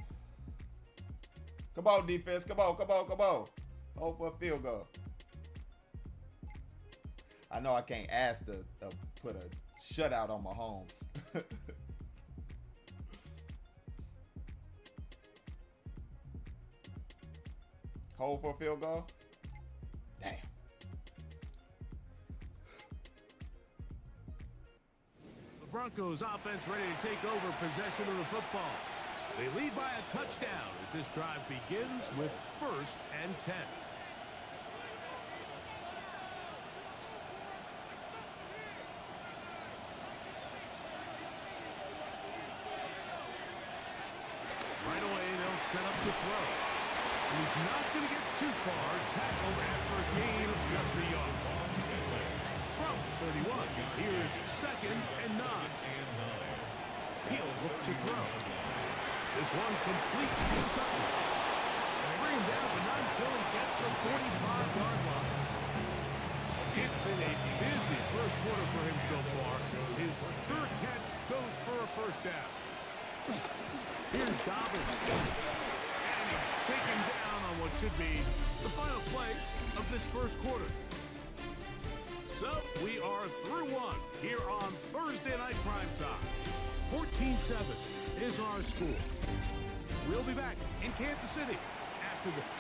Come on, defense. Come on. Hold for a field goal. I know I can't ask to put a shutout on Mahomes. Hold for a field goal. Damn. The Broncos offense ready to take over possession of the football. They lead by a touchdown as this drive begins with 1st and 10. Right away, they'll set up to throw. He's not going to get too far. Tackled after a gain of just a yard. From 31. Here's 2nd and 9. He'll look to throw. This one complete to Sutton. Bring him down, but not until he gets the 45-yard line. It's been a busy first quarter for him so far. His 3rd catch goes for a 1st down. Here's Dobbins. And he's taken down on what should be the final play of this first quarter. So we are through one here on Thursday Night Primetime. 14-7 is our score. We'll be back in Kansas City after this.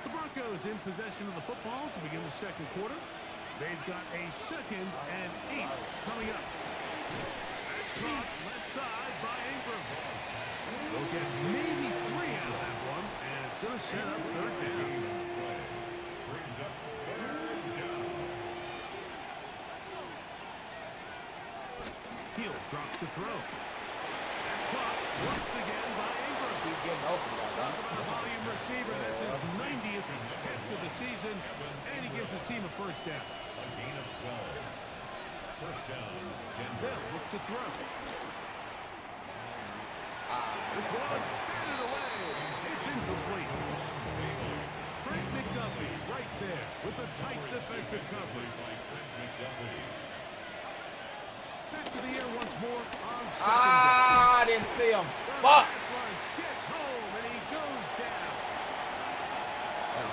The Broncos in possession of the football to begin the second quarter. They've got a 2nd and 8 coming up. That's caught left side by Ingram. They'll get maybe 3 out of that one, and it's going to set up 3rd down. Brings up 3rd down. He'll drop to throw. That's caught once again by Ingram. He's getting open, guys. The volume receiver, that's his 90th catch of the season, and he gives his team a 1st down. A gain of 12. 1st down, Denver. They'll look to throw. This one, batted away. It's incomplete. Trent McDuffie right there with a tight defensive coverage. By Trent McDuffie. Back to the air once more on 2nd I didn't see him. Fuck. Gets home and he goes down.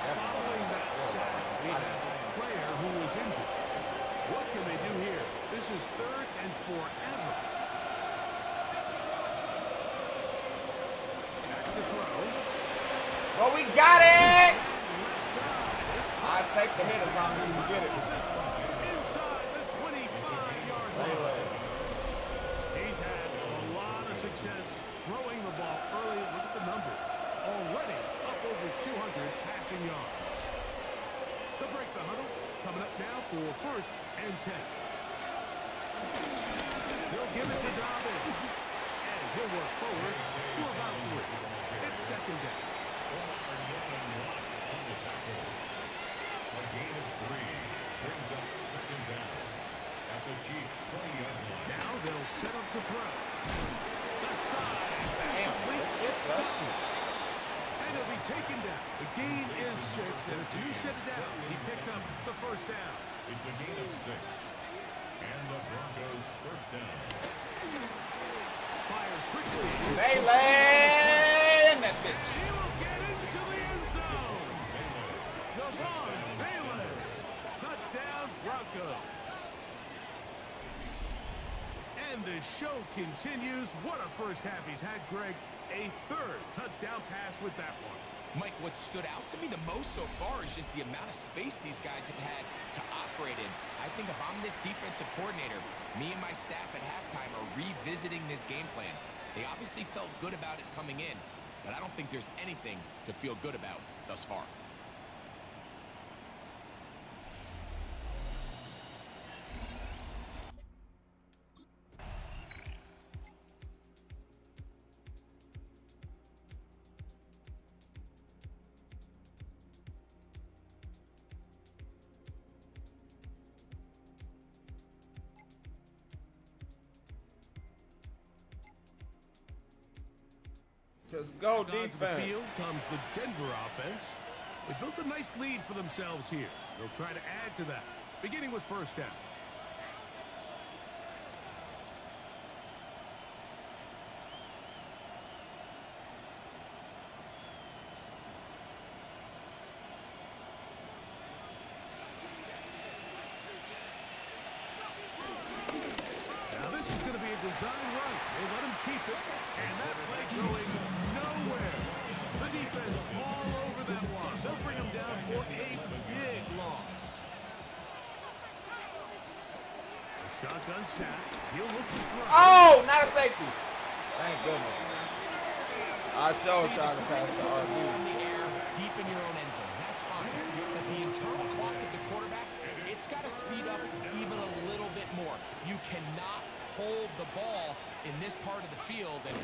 That's Following that sack, we have a player who was injured. What can they do here? This is 3rd and forever. Back to throw. Well, we got it. Left side. I take the hit as long as you get it. Inside the 25-yard line. He's had a lot of success throwing the ball early. Look at the numbers. Already up over 200 passing yards. They'll break the huddle. Coming up now for 1st and 10. They'll give it to Dobbins. And he'll work forward to about 3. It's 2nd down. On the tackle. A gain of 3. Brings up 2nd down. At the Chiefs' 20-yard line. Now they'll set up to throw. The side. Damn, It's Sutton. And he'll be taken down. The gain is 6, and it's a new set of downs. He picked up the 1st down. It's a gain of 6. And the Broncos' 1st down. Fires quickly. Bailey in that bitch. He will get into the end zone. Devon Bailey. Touchdown, Broncos. And the show continues. What a first half he's had, Greg. A 3rd touchdown pass with that one. Mike, what stood out to me the most so far is just the amount of space these guys have had to operate in. I think if I'm this defensive coordinator, me and my staff at halftime are revisiting this game plan. They obviously felt good about it coming in, but I don't think there's anything to feel good about thus far. Let's go Onto the defense. field comes the Denver offense. They built a nice lead for themselves here. They'll try to add to that, beginning with 1st down. Now this is going to be a design run. They let him keep it, and that play going nowhere. The defense all over that one. They'll bring him down for a big loss. A shotgun snap. He'll look to throw. Oh, not a safety. Thank goodness. I sure trying to pass the RB. In the air, deep in your own end zone. That's fine. But the internal clock of the quarterback, it's got to speed up even a little bit more. You cannot hold the ball in this part of the field. And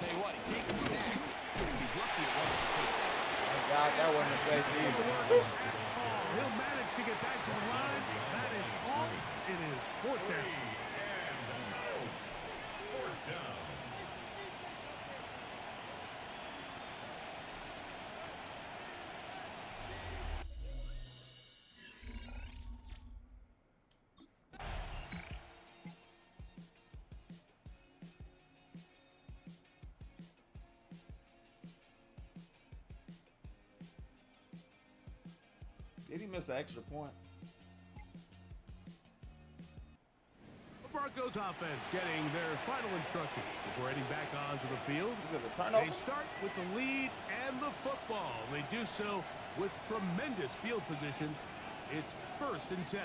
tell you what, he takes the sack. He's lucky it wasn't a safety. Thank God that wasn't a safety either. Oh, he'll manage to get back to the line. That is all. It is fourth down. Fourth down. Did he miss an extra point? The Broncos offense getting their final instructions before heading back onto the field. Is it a turnover? They start with the lead and the football. They do so with tremendous field position. It's 1st and 10.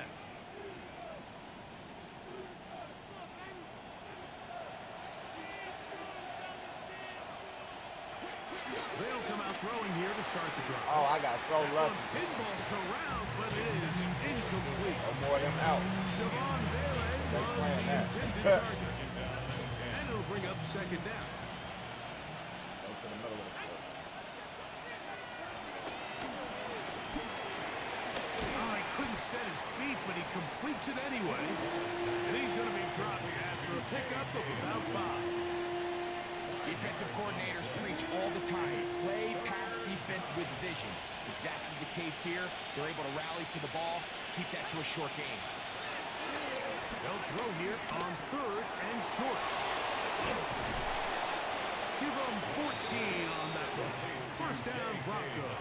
They'll come out throwing here to start the drive. Oh, I got so lucky. Pinball to round, but it is incomplete. No more of them outs. Javon Bailey They was playing the that. intended target. And it'll bring up 2nd down. Go to the middle of the field. Oh, he couldn't set his feet, but he completes it anyway. And he's going to be dropping after a pickup of about 5. Defensive coordinators preach all the time. Play pass defense with vision. It's exactly the case here. They're able to rally to the ball, keep that to a short game. They'll throw here on 3rd and short. Give them 14 on that one. 1st down, Broncos.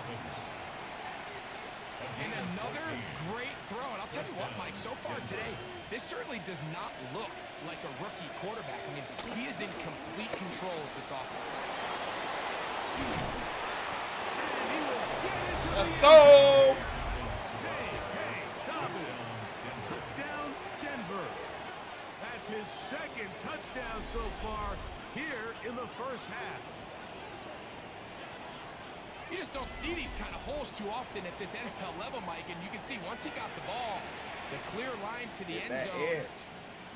And another great throw. And I'll tell you what, Mike, so far today, this certainly does not look like a rookie quarterback. I mean, he is in complete control of this offense. Let's go! Hey, Dobbins. Touchdown, Denver. That's his 2nd touchdown so far here in the 1st half. You just don't see these kind of holes too often at this NFL level, Mike. And you can see once he got the ball, the clear line to the end zone, edge.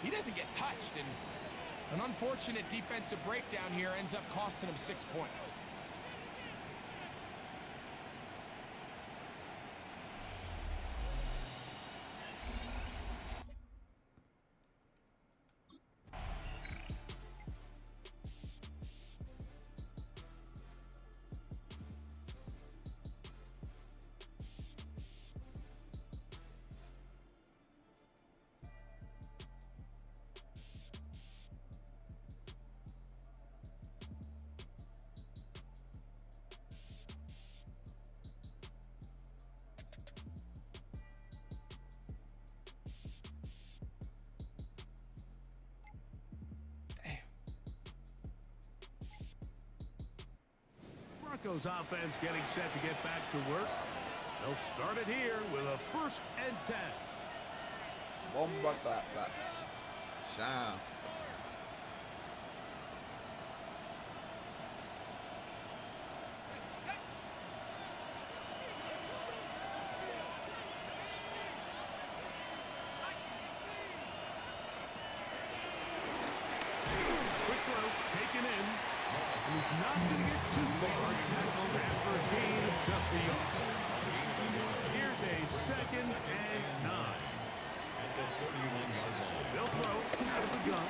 he doesn't get touched. And an unfortunate defensive breakdown here ends up costing him 6 points. Broncos offense getting set to get back to work. They'll start it here with a 1st and 10. Bomba clap clap. Shine. Quick throw taken in. And he's not going to get too far. Tackled after a gain of just a yard. Here's a 2nd and 9. They'll throw out of the gun.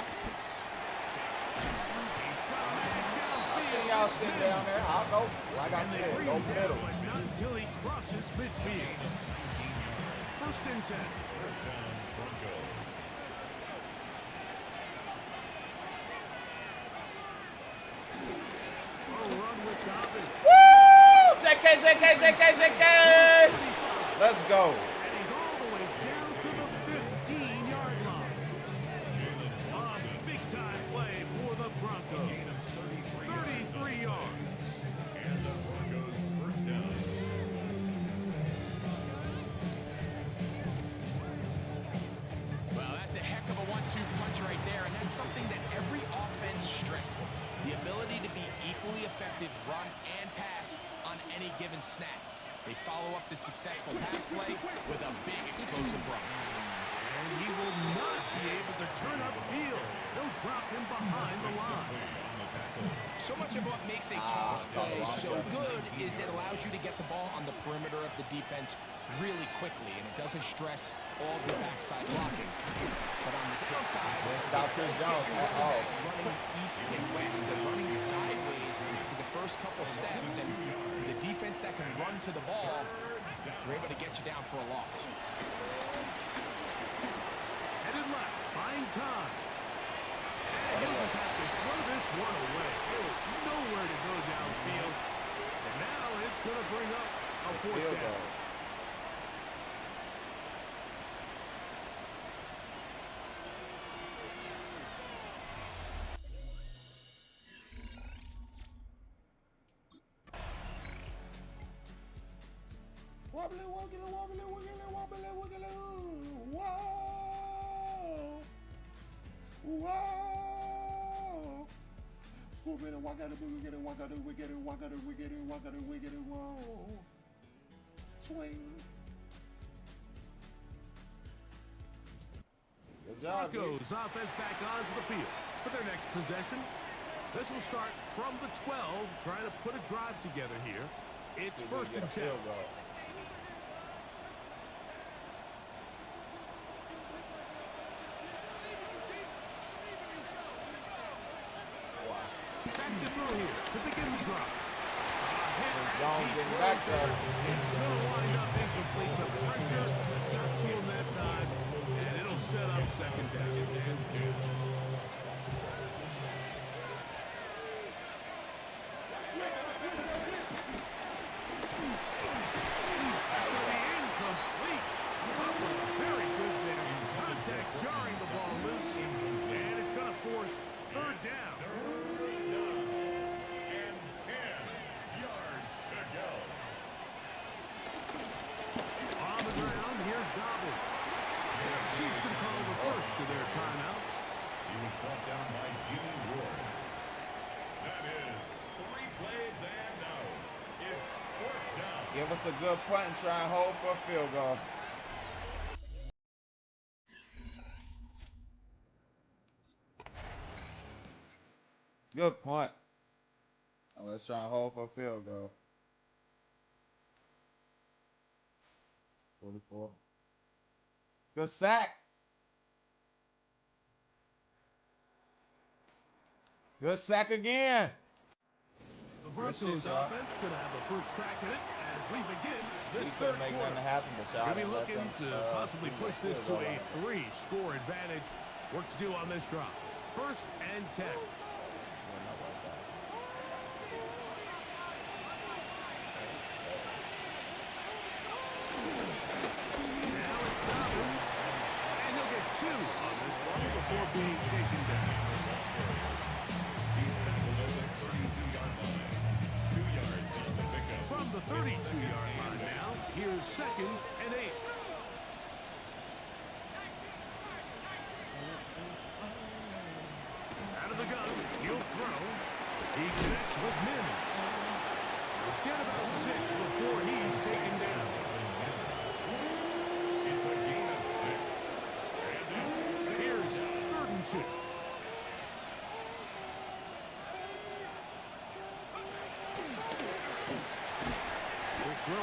I see y'all sitting down there. I'll go. Like I said, go middle. But not until he crosses midfield. 1st and 10. Run with Dobbins. Woo! JK. Let's go. And he's all the way down to the 15-yard line. A big-time play for the Broncos. 33 yards. And the Broncos 1st down. Well, that's a heck of a 1-2 punch right there, and that's something that every offense stresses. The ability to be equally effective run and pass on any given snap. They follow up the successful pass play with a big explosive run. And he will not be able to turn upfield. They'll drop him behind the line. So much of what makes a toss play so good is it allows you to get the ball on the perimeter of the defense really quickly, and it doesn't stress all the backside blocking. But on the downside, running east and west, they're running sideways for the first couple steps, and the defense that can run to the ball, they're able to get you down for a loss. Headed left, buying time. And he'll just have to throw this one away. There was nowhere to go downfield. And now it's going to bring up a fourth down. Wobbly, wobbly, wobbly, wobbly, wobbly, wobbly, whoa, whoa. Scoop it, walk out of it, we get it, walk out of it, we get it, walk out of it, we get it, walk out of it, we get it, whoa. Swing. Good job, Broncos offense back onto the field for their next possession. This will start from the 12, trying to put a drive together here. It's first and 10. Back to throw here to begin the drive. Jones getting back there. It's going to wind up incomplete, but pressure got to him that time, and it'll set up second down. Incomplete. Very good there. Contact jarring the ball loose, and it's going to force third down. Chiefs can call the first of their timeouts. He was brought down by Jimmy Ward. That is 3 plays and out. It's fourth down. Give us a good punt and try and hold for a field goal. Good punt. Now let's try and hold for a field goal. 44. Good sack. Good sack again. The Broncos offense could have a first crack at it as we begin this third make quarter. nothing happen, but y'all We'll be didn't let looking them, to possibly push this to a out. 3-score advantage. Work to do on this drive. First and 10. Two on this one before being taken down. He's tackled at the 32-yard line. 2 yards on the pickup. From the 32-yard line now, here's second and 8. Out of the gun, he'll throw. He connects with Mims. He'll get about 6 before he's taken down. It's a gain of 6. Here's third and 2.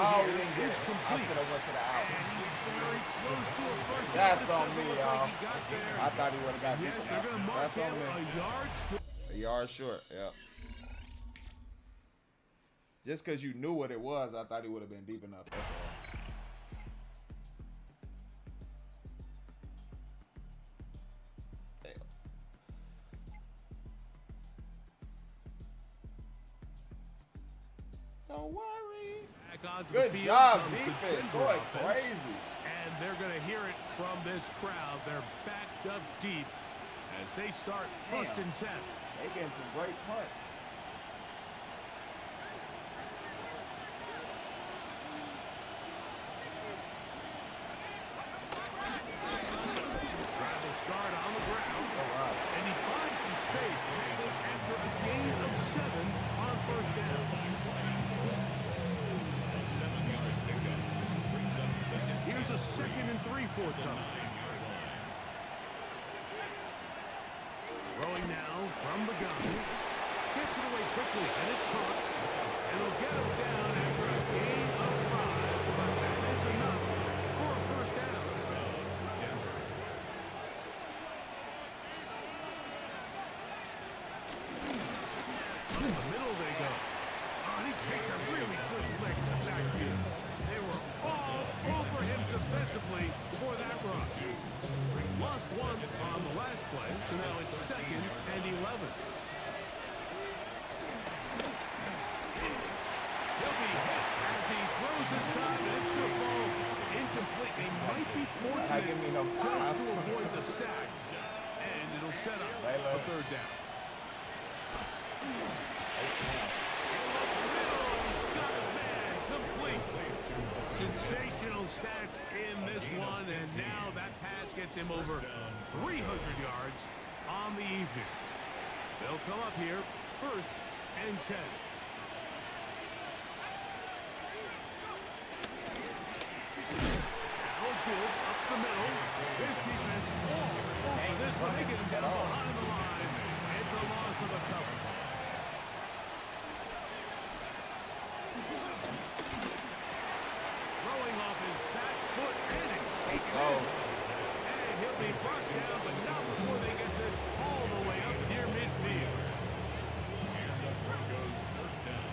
Oh, we didn't get it. I should have went to the out. That's on me, y'all. I thought he would have got deep enough. That's on me. A yard short, yeah. Just because you knew what it was, I thought he would have been deep enough. That's all. Don't worry. Good job, defense. Going crazy. And they're going to hear it from this crowd. They're backed up deep as they start first and 10. They getting some great punts. Drive will start on the ground. And he finds some space after a gain of 7 on first down. Here's a second and 3 forthcoming. Throwing now from the gun. Gets it away quickly, and it's caught. And it'll get him down after a gain of 5. But that is enough Up the middle they go. Oh, and he takes a really good lick back here. They were all over him defensively for that run. Lost one on the last play, so now it's 2nd and 11. He'll be hit as he throws this time, and it's going to fall incomplete. They might be fortunate just to avoid the sack, and it'll set up a 3rd down. Sensational stats in this one, and now that pass gets him over 300 yards on the evening. They'll come up here, 1st and 10. Good up the middle. This defense all over this one. They get him down behind the line. It's a loss of a cover. Throwing off his back foot, and it's taken in. And he'll be brushed down, but not before they get this all the way up near midfield. And the play goes 1st down.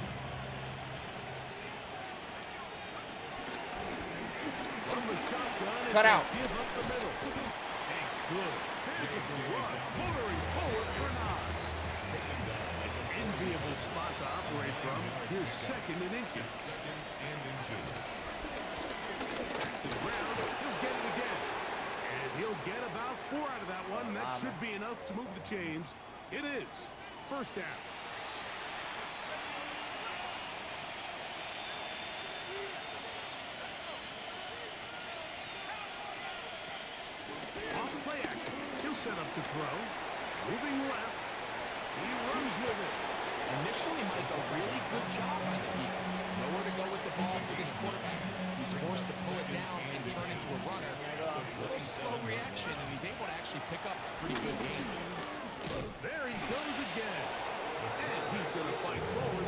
From the shotgun, Cut out. Give up the middle. A good physical run, motoring forward for 9. An enviable spot to operate from. Here's 2nd and inches. 2nd and inches. Back to the ground. He'll get it again. And he'll get about 4 out of that one. That should be enough to move the chains. It is 1st down. Off play action. He'll set up to throw. Moving left. He runs with it. Initially, Mike, a really good job by the defense. Nowhere to go with the ball for this quarterback. He's forced to pull it down and turn into a runner. A little slow reaction, and he's able to actually pick up a pretty good game. There he goes again. And he's going to fight forward.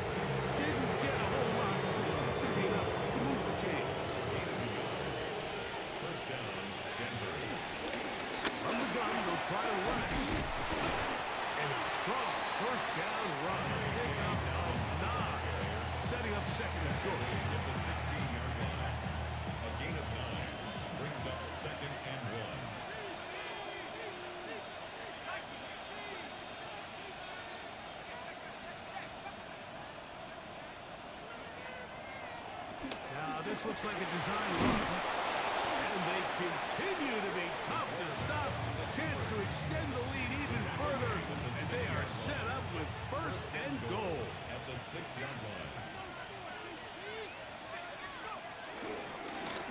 Didn't get a whole lot. It's going to be enough to move the chains. 1st down, Denver. From the gun, they'll try to run it. And a strong 1st down run. Pick up of 9. Setting up 2nd and short. At the 16-yard line. A gain of 9 brings up 2nd and 1. Now this looks like a design run. And they continue to be tough to stop. A chance to extend the lead even further. And they are set up with 1st and goal. At the 6-yard line.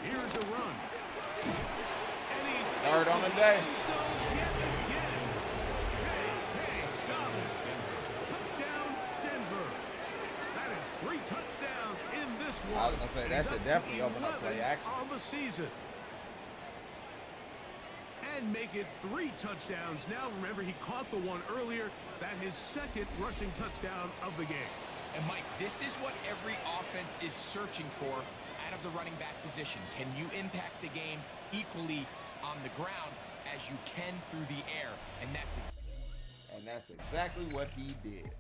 Here's a run. And he's 3rd on the day. so yet again. Hey, stop it. Touchdown, Denver. That is 3 touchdowns in this one. I was gonna say, that should definitely open up play action. On the season. And make it 3 touchdowns. Now remember, he caught the one earlier. That his 2nd rushing touchdown of the game. And, Mike, this is what every offense is searching for out of the running back position. Can you impact the game equally on the ground as you can through the air? And that's it. And that's exactly what he did.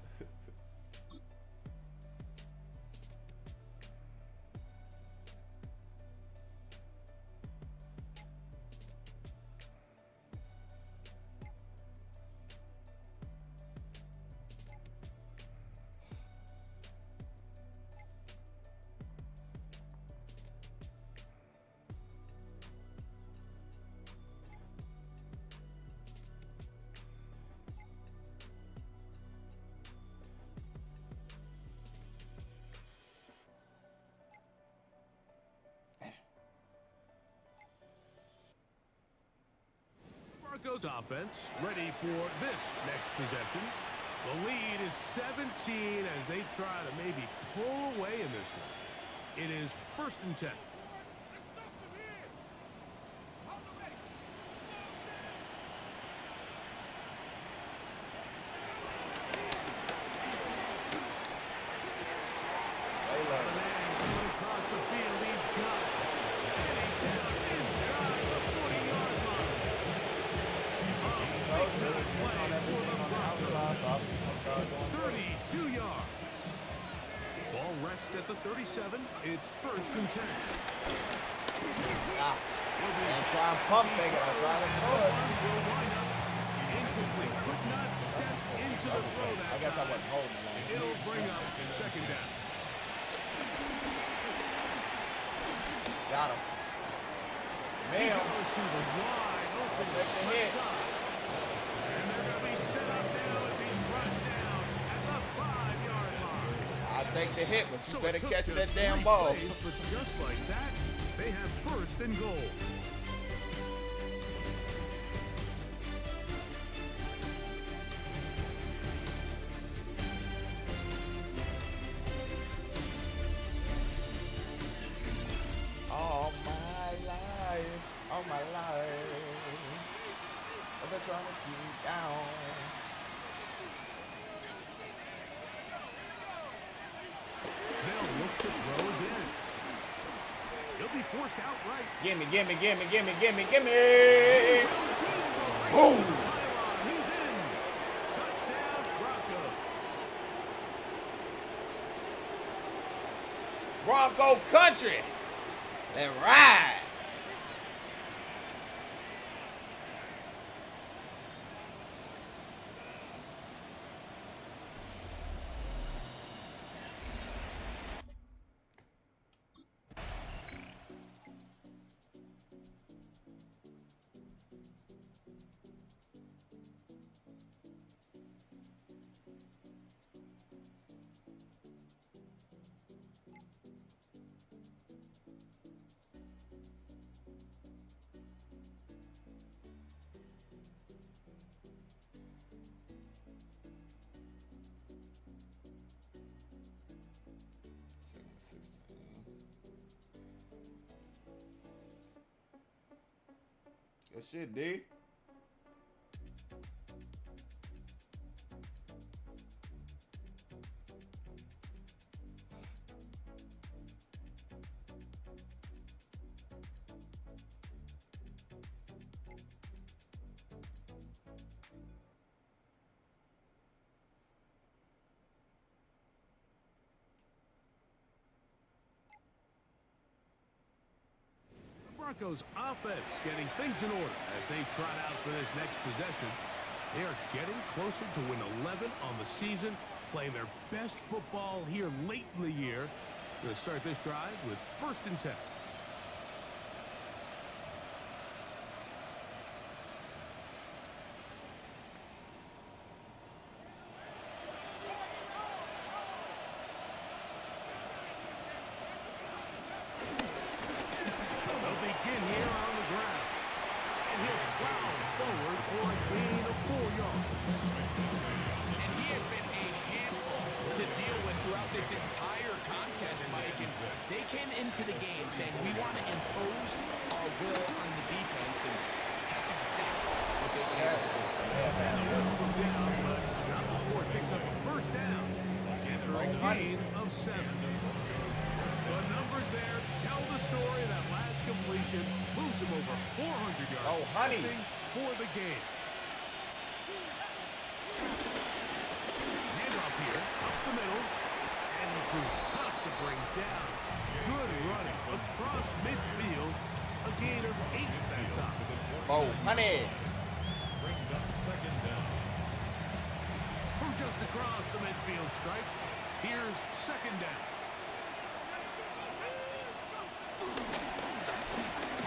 Broncos offense ready for this next possession. The lead is 17 as they try to maybe pull away in this one. It is 1st and 10. Across the field, he's got it. And he gets inside the 40-yard line. A big-time play for the Broncos. 32 yards. lost at the 37. It's 1st and 10. And try and pump fake it. I'm trying to throw it. Will wind up incomplete. Could not step into the throw that I guess I time. wasn't holding it. It'll bring up 2nd down. Got him. Man. Receiver wide open. Take the hit. And they're going to be set up now as he's brought down at the 5-yard line. I'll take the hit, but you So better it took catch just that damn 3 ball. plays, but just like that, they have 1st and goal. All my life, I've been trying to keep you down. They'll look to throw again. He'll be forced outright. Gimme. Boom! He's in. Touchdown, Broncos. Bronco country. Let's ride. Good shit, D. Broncos offense getting things in order as they trot out for this next possession. They are getting closer to win 11 on the season, playing their best football here late in the year. Going to start this drive with 1st and 10. This entire contest, Mike, and they came into the game saying we want to impose our will on the defense, and that's exactly what they did. Before it picks up a 1st down after a gain of 7. The numbers there tell the story. That last completion moves him over 400 yards passing for the game. Handoff here, up the middle. And he proves tough to bring down. Good running across midfield. A gain of 8 at that time. Oh, honey. Brings up 2nd down. From just across the midfield stripe, here's 2nd down.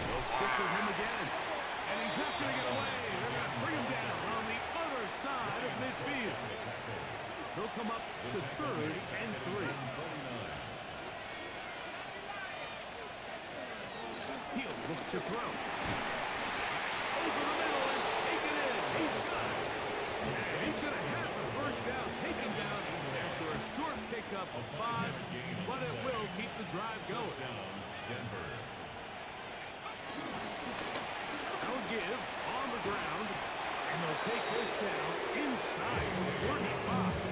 They'll stick with him again. And he's not going to get away. They're going to bring him down on the other side of midfield. They'll come up to 3rd and 3. He'll look to throw. Over the middle and take it in. He's got it. And he's going to have the 1st down taken down after a short pickup of 5, but it will keep the drive going. Denver. They'll give on the ground, and they'll take this down inside the 45.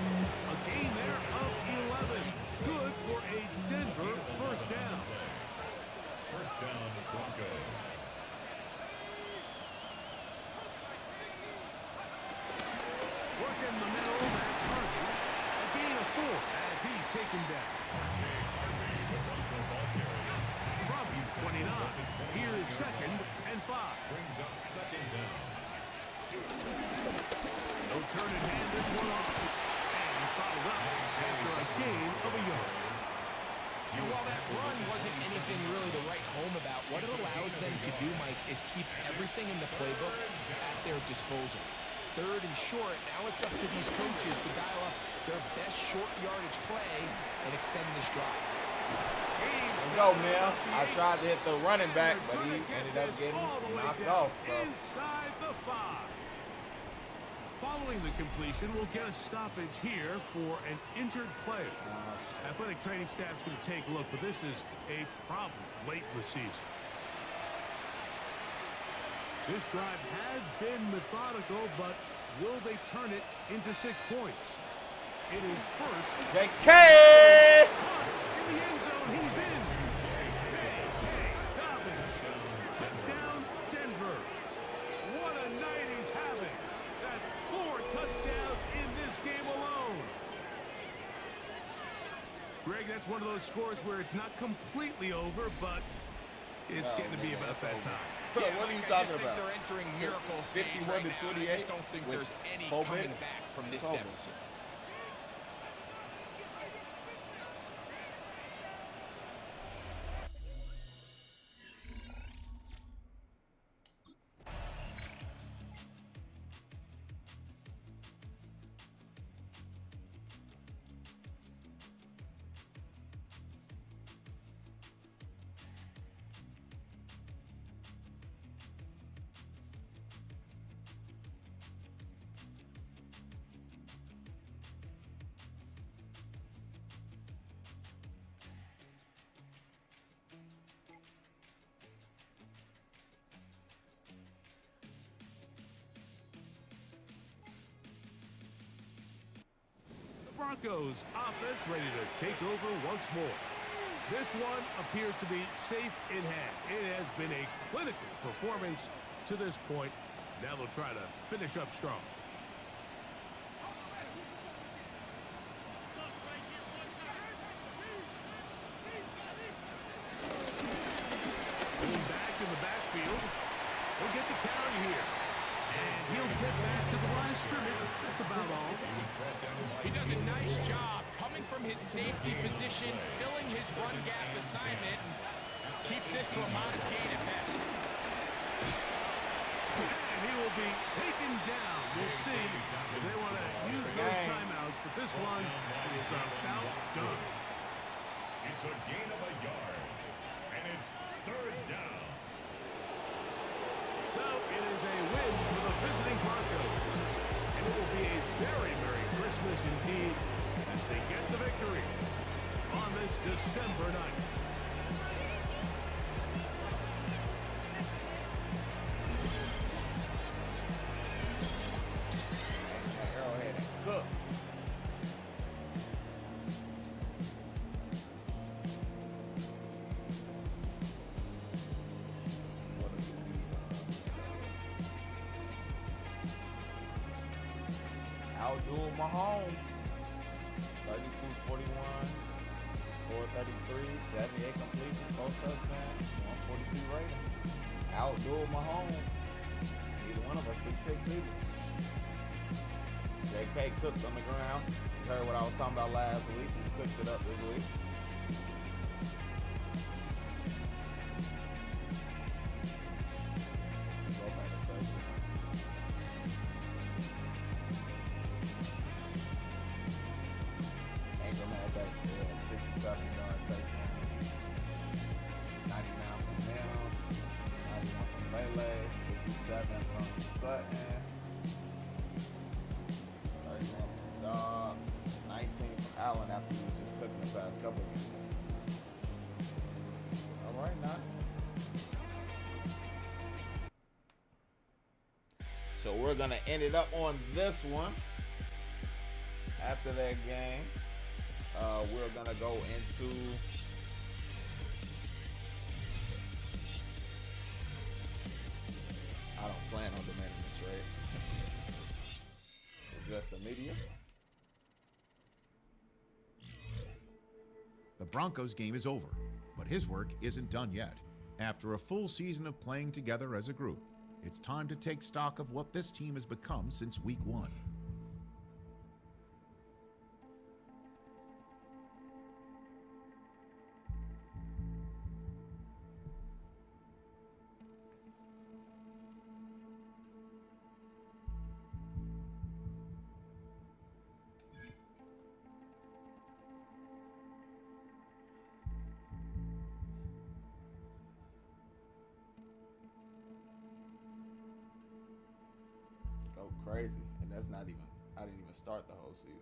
A gain there of 11. Good for a Denver 1st down. 1st down, Broncos. Working the middle, that's Harvey. A gain of 4 as he's taken down. What it allows them to do, Mike, is keep everything in the playbook at their disposal. Third and short, now it's up to these coaches to dial up their best short yardage play and extend this drive. There you go, Mel. I tried to hit the running back, but he ended up getting knocked off. So. Inside the 5. Following the completion, we'll get a stoppage here for an injured player. Athletic training staff's going to take a look, but this is a problem late in the season. This drive has been methodical, but will they turn it into 6 points? It is first. JK! In the end zone, he's in. Dobbins. Touchdown, Denver. What a night he's having. That's 4 touchdowns in this game alone. Greg, that's one of those scores where it's not completely over, but it's getting to be about that time. Yeah, what are you talking about? They're entering miracle stage 51 to 28. I just don't think there's any coming back from this deficit. Broncos offense ready to take over once more. This one appears to be safe in hand. It has been a clinical performance to this point. Now they'll try to finish up strong. Back in the backfield. We'll get the count here. And he'll get back to the line of scrimmage. That's about all. He does a nice job coming from his safety position, filling his run gap assignment, and keeps this to a modest gain at best. And he will be taken down. We'll see if they want to use those timeouts, but this one is about done. It's a gain of a yard, and it's 3rd down. So it is a win for the visiting Broncos. And it will be a very Merry Christmas indeed as they get the victory on this December night. Arrowhead and Cook. Outduel Mahomes. 32-41, 433, 78 completions, 4 touchdowns, 142 rating. Outduel Mahomes. Neither one of us took picks either. JK cooked on the ground. You heard what I was talking about last week. He cooked it up this week. Go back and say it. Ingram had that 67-yard touchdown. 99 from Mills, 91 from Lele, 57 from Sutton, 31 from Dobbs, 19 from Allen after he was just cooking the past couple of games. All right, now. So we're going to end it up on this one. After that game, we're going to go into I don't plan on demanding the trade. Just the media. The Broncos game is over, but his work isn't done yet. After a full season of playing together as a group, it's time to take stock of what this team has become since week 1. crazy. And that's not even, I didn't even start the whole season.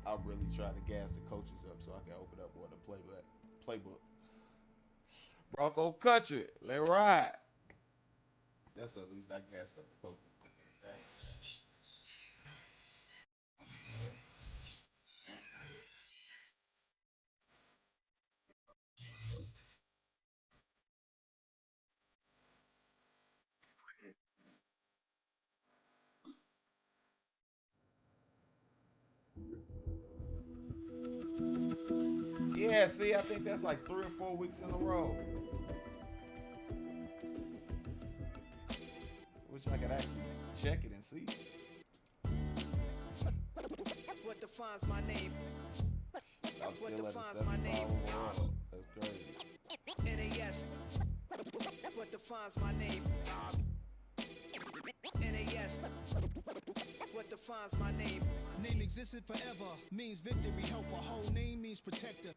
I'm really trying to gas the coaches up so I can open up with a playbook. Bronco country, let ride. That's at least I gassed up the coaches. Yeah, see, I think that's like 3 or 4 weeks in a row. Wish I could actually check it and see. What defines my name? I'm What still at a defines 75 my name? overall. That's crazy. NAS. What defines my name? NAS. What defines my name? Name existed forever, means victory, helper. Whole name means protector.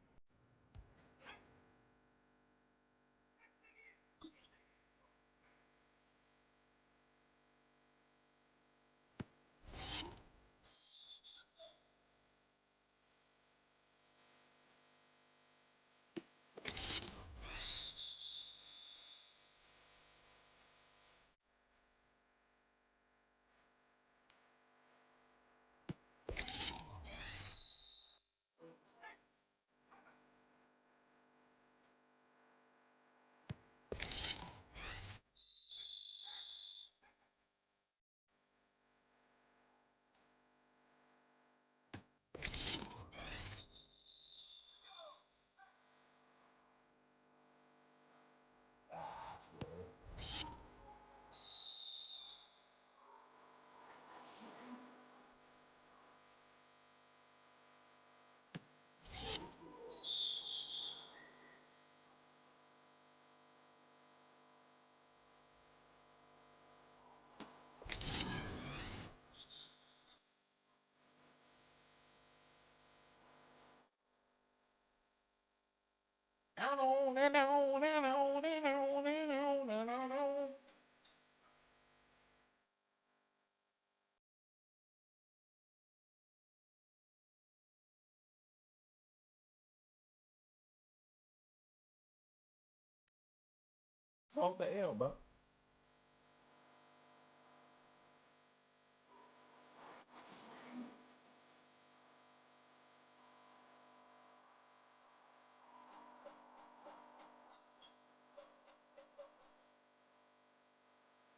Off the L, bro.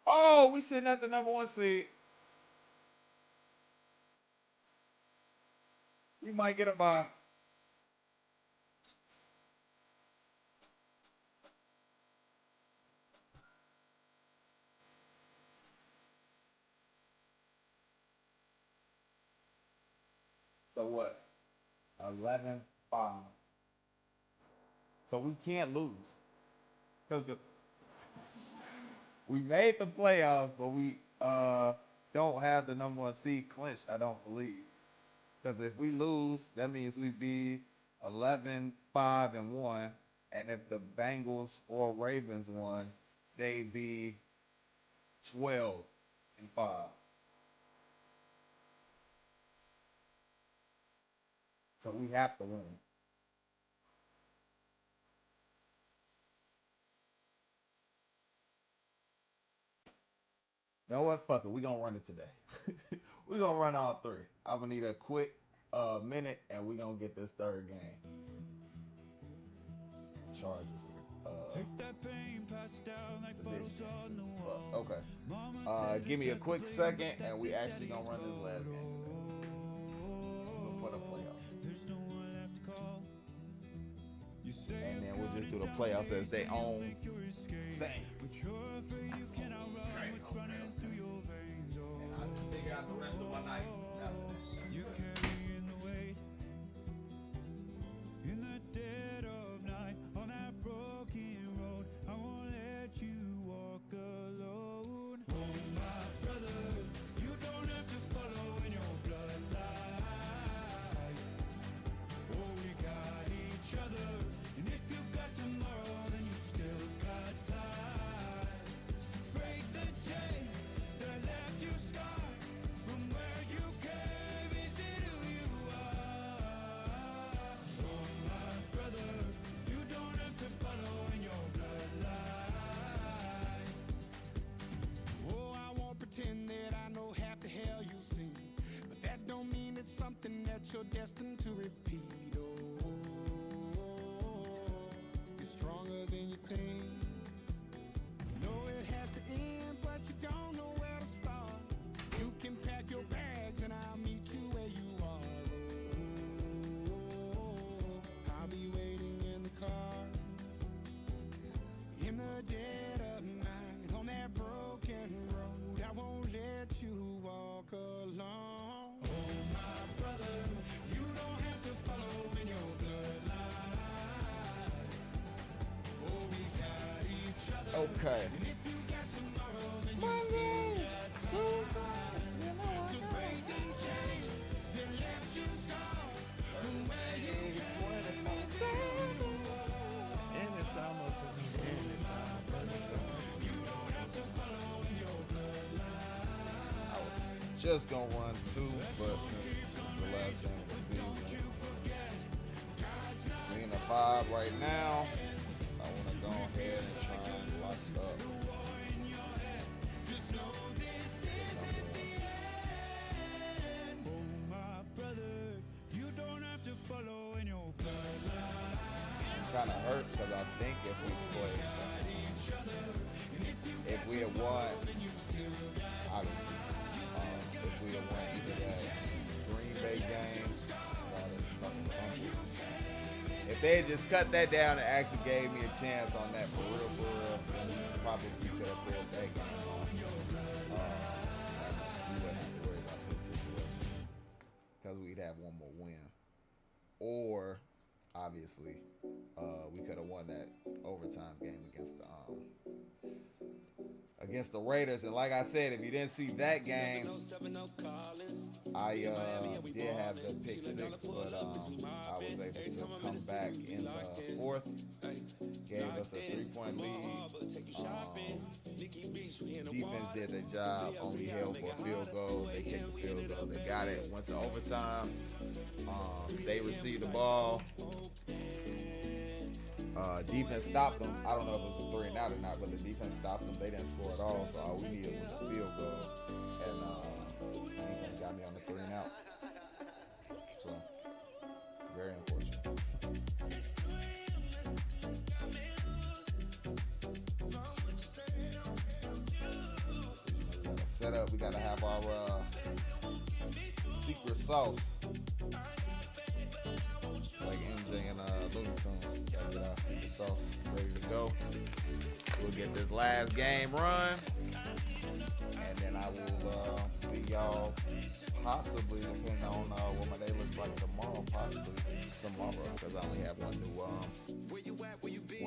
Oh, we sitting at the #1 seed. We might get a bye. So what? 11-5. So we can't lose. Because we made the playoffs, but we don't have the #1 seed clinched, I don't believe. Because if we lose, that means we'd be 11-5-1. And if the Bengals or Ravens won, they'd be 12-5. So we have to win. You know what? Fuck it. We're going to run it today. We're going to run all 3. I'm going to need a quick minute, and we're going to get this third game. Charges. Okay. Give me a quick second, and we actually going to run this last game before the playoffs. And then we'll just do the playoffs as their own thing. And I'll just figure out the rest of my night after that. In the dead of night on that broken road, I won't let you walk alone. but you're destined to repeat. Oh, you're stronger than you think. You know it has to end, but you don't know where to start. You can pack your bags and I'll meet you where you are. Oh, I'll be waiting in the car in the dead of night on that broken road. I won't let you walk alone. Oh, my brother, you don't have to follow in your bloodline. Oh, we got each other. Okay. And if you got tomorrow, then you Monday, still got time to break these chains that left you scarred from where you came. Anytime up to me, anytime up to me. You don't have to follow in your bloodline. I was just gonna run 2, but since it's the last game of the season, we in a 5 right now. I want to go ahead and try and lock it up. Oh, my brother, you don't have to follow in your bloodline. Kind of hurt because I think if we played, if we had won, obviously, if we had won either that Green Bay game or the fucking Panthers, if they had just cut that down and actually gave me a chance on that for real, then we probably could have pulled that game off. We wouldn't have to worry about this situation because we'd have one more win. Or, obviously, we could have won that overtime game against the Raiders. And like I said, if you didn't see that game, I did have the pick 6, but I was able to come back in the 4th, gave us a 3-point lead. Defense did their job, only held for a field goal. They kicked the field goal, they got it, went to overtime. They received the ball. Defense stopped them. I don't know if it was a 3 and out or not, but the defense stopped them. They didn't score at all, so all we needed was a field goal. And defense got me on the 3 and out. So, very unfortunate. We gotta set up. We gotta have our secret sauce. Like MJ and Looney Tunes. Gotta get our secret sauce ready to go. We'll get this last game run. And then I will see y'all possibly, depending on what my day looks like tomorrow, possibly tomorrow, because I only have one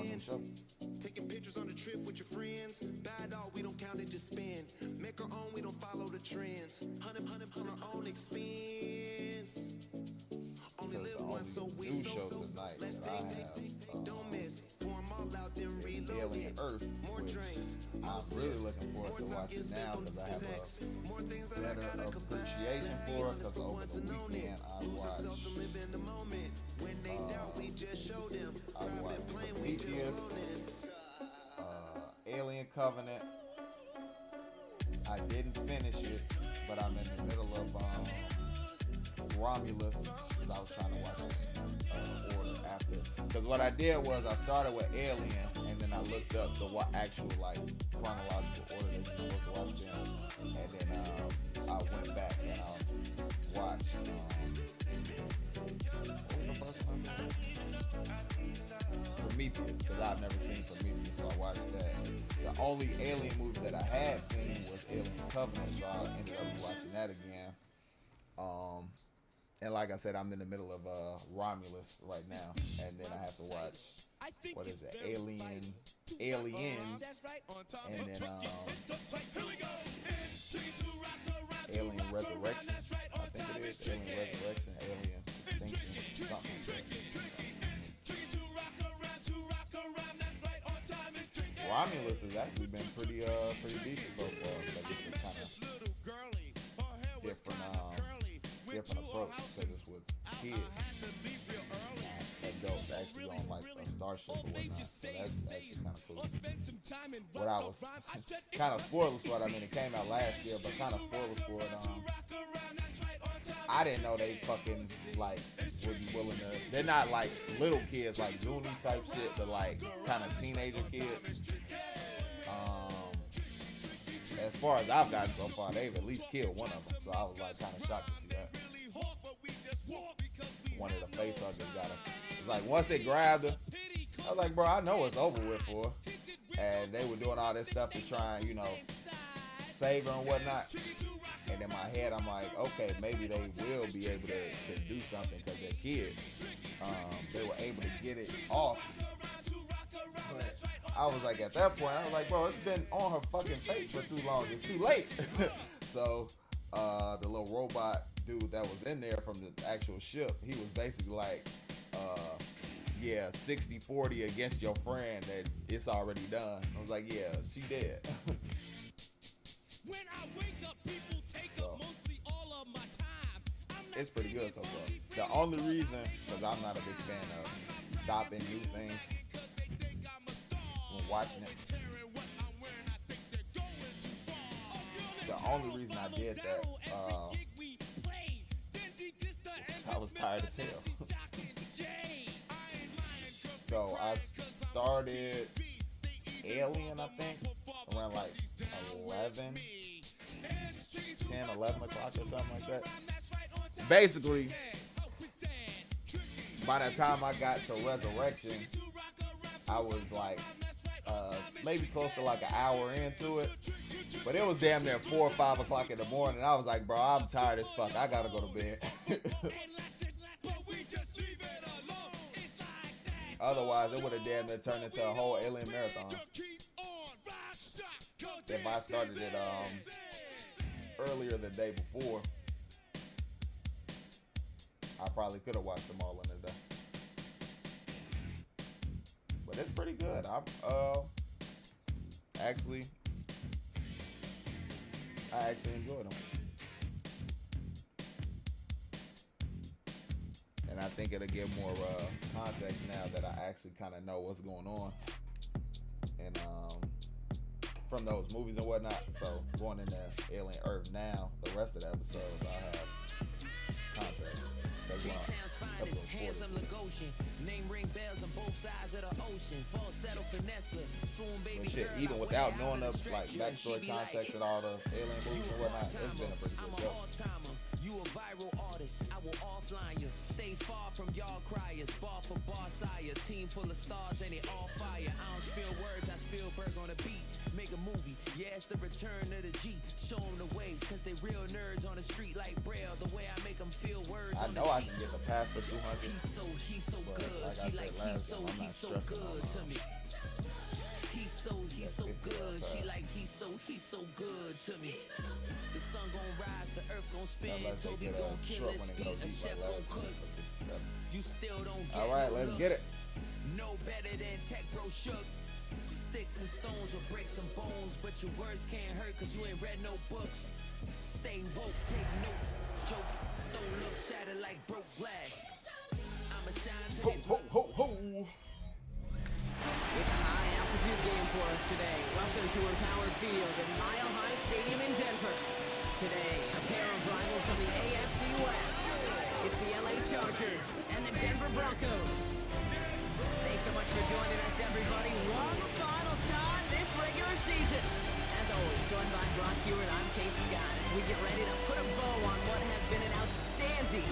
new show. Taking pictures on the trip with your friends. Bad all, we don't count it, just spend. Make our own, we don't follow the trends. 100 on our own expense. Only live once, so we new show tonight that I have, don't miss. Pour 'em all out, then reload. Alien Earth, which I'm really looking forward to watching now because I have a better appreciation for it, because over the weekend I watched Prometheus, Alien Covenant. I didn't finish it, but I'm in the middle of Romulus, because I was trying to watch order after. Because what I did was I started with Alien, and then I looked up the actual chronological order that you're supposed to watch them, and then I went back and I watched. What was the first one? Prometheus, because I've never seen Prometheus, so I watched that. The only Alien movie that I had seen was Alien Covenant, so I ended up watching that again. And like I said, I'm in the middle of Romulus right now, and then I have to watch, what is it, Aliens, and then Alien Resurrection, I think it is, Alien Resurrection, Alien Extinction, something like that. Romulus has actually been pretty decent so far, but it's kind of different approach, because it's with kids, adults actually on like a starship or whatnot, so that's actually kind of cool. What I was kind of spoilers for it, I mean it came out last year, but kind of spoilers for it, I I didn't know they fucking like would be willing to. They're not like little kids like Goonies type shit, but like kind of teenager kids. As far as I've gotten so far, they've at least killed one of them. So I was like kind of shocked to see that. One of the face huggers got her. It's like once they grabbed her, I was like, bro, I know it's over with for her. And they were doing all this stuff to try and, you know, save her and whatnot. And in my head, I'm like, okay, maybe they will be able to do something because they're kids. They were able to get it off. But I was like, at that point, I was like, bro, it's been on her fucking face for too long. It's too late. So the little robot dude that was in there from the actual ship, he was basically like, yeah, 60-40 against your friend, that it's already done. I was like, yeah, she dead. When I wake up, people take up mostly all of my time. It's pretty good so far. The only reason, because I'm not a big fan of stopping new things when watching it, the only reason I did that, I was tired as hell. So I started Alien, I think, around like 11 o'clock or something like that. Basically, by the time I got to Resurrection, I was like maybe close to like an hour into it. But it was damn near 4 or 5 o'clock in the morning. I was like, bro, I'm tired as fuck. I gotta go to bed. Otherwise, it would have damn near turned into a whole Alien marathon. If I started it earlier the day before, I probably could have watched them all in a day. But it's pretty good. I actually enjoyed them. And I think it'll give more context now that I actually kind of know what's going on. And from those movies and whatnot. So going into Alien Earth now, the rest of the episodes I have context. Town's finest, handsome Lagosian. Name ring bells on both sides of the ocean. Falsetto finesse, swoon baby shit, girl, even I without went knowing out the to like stretch you, and she backstory be context like, and all the Alien movies and whatnot, it's been a pretty I'm good a show. all-timer. You a viral artist, I will offline you. Stay far from y'all criers. Bar for bar sire. Team full of stars and it all fire. I don't spill words, I Spielberg on a beat. Make a movie, yeah, it's the return of the G. Show them the way, cause they real nerds on the street like Braille. The way I make them feel words I on know the I sheet. can get the pass for 200. He's so But good. like I She said like last time, I'm not he's so stressing good on to me. He's so good. She like he's so good to me. The sun gon' rise, the earth gon' spin. Toby gon' kill it, speed, a chef gon' cook. You still don't get all right, no let's looks. get it. No better than Tech Bro Shook. Sticks and stones will break some bones, but your words can't hurt cause you ain't read no books. Stay woke, take notes, joke, stone look shattered like broke glass. I'ma shine to Ho, ho, ho, ho. It's a high-altitude game for us today. Welcome to Empower Field at Mile High Stadium in Denver. Today, a pair of rivals from the AFC West. It's the LA Chargers and the Denver Broncos. Thanks so much for joining us, everybody. One final time this regular season. As always, joined by Brock Hewitt, I'm Kate Scott as we get ready to put a bow on what has been an outstanding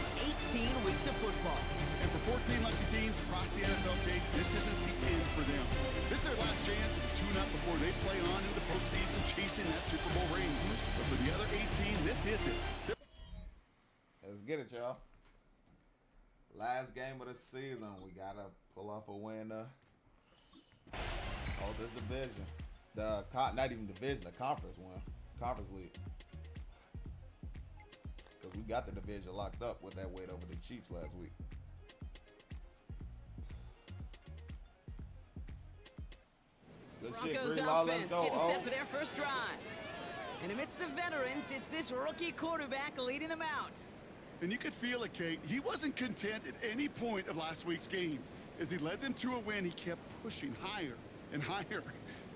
18 weeks of football. And for 14 lucky teams across the NFL, Kate, this isn't the end for them. This is their last chance to tune up before they play on into the postseason chasing that Super Bowl ring. But for the other 18, this is it. Let's get it, y'all. Last game of the season. We gotta pull off a win. Hold this division. Not even division, the conference win. Conference league. Because we got the division locked up with that weight over the Chiefs last week. Good shit, Broncos Greenlaw. Let's offense go. getting Oh. set for their first drive. And amidst the veterans, it's this rookie quarterback leading them out. And you could feel it, Kate. He wasn't content at any point of last week's game. As he led them to a win, he kept pushing higher and higher.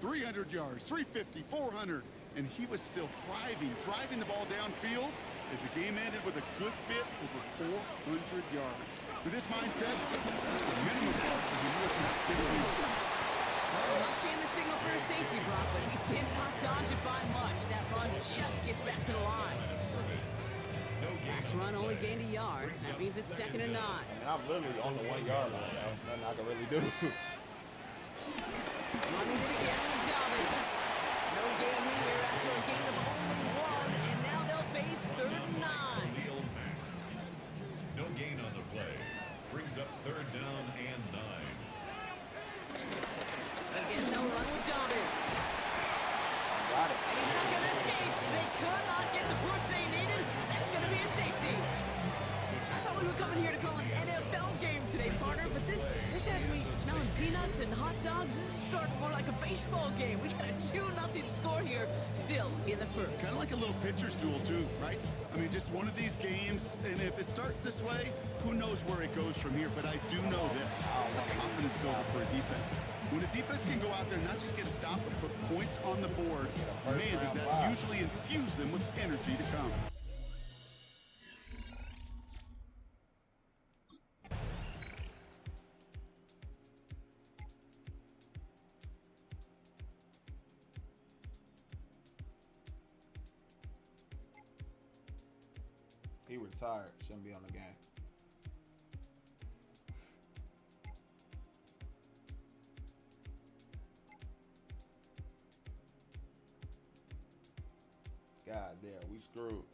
300 yards, 350, 400, and he was still thriving, driving the ball downfield as the game ended with a good bit over 400 yards. With this mindset, that's the minimum bar for him to attack this week. Well, I'm not seeing the signal for a safety, Brock, but he did not dodge it by much. That run just gets back to the line. Last run only gained a yard. That means it's 2nd and 9. I mean, I'm literally on the 1 yard line. There's nothing I can really do. Running it again with Dobbins. No gain here after a gain of only 1, and now they'll face 3rd and 9. No gain on the play. Brings up 3rd down and 9. Again, they'll run with Dobbins. Got it. And he's not going to escape. They could not get the push they needed. That's going to be a safety. I thought we were coming here to call an NFL game today, partner, but this has me smelling peanuts and hot dogs. This is starting more like a baseball game. We got a 2-0 score here, still in the first. Kind of like a little pitcher's duel, too, right? I mean, just one of these games, and if it starts this way, who knows where it goes from here, but I do know this. It's a confidence builder for a defense. When a defense can go out there and not just get a stop, but put points on the board, man, does that usually infuse them with energy to come. He retired. Shouldn't be on the game. God damn, we screwed.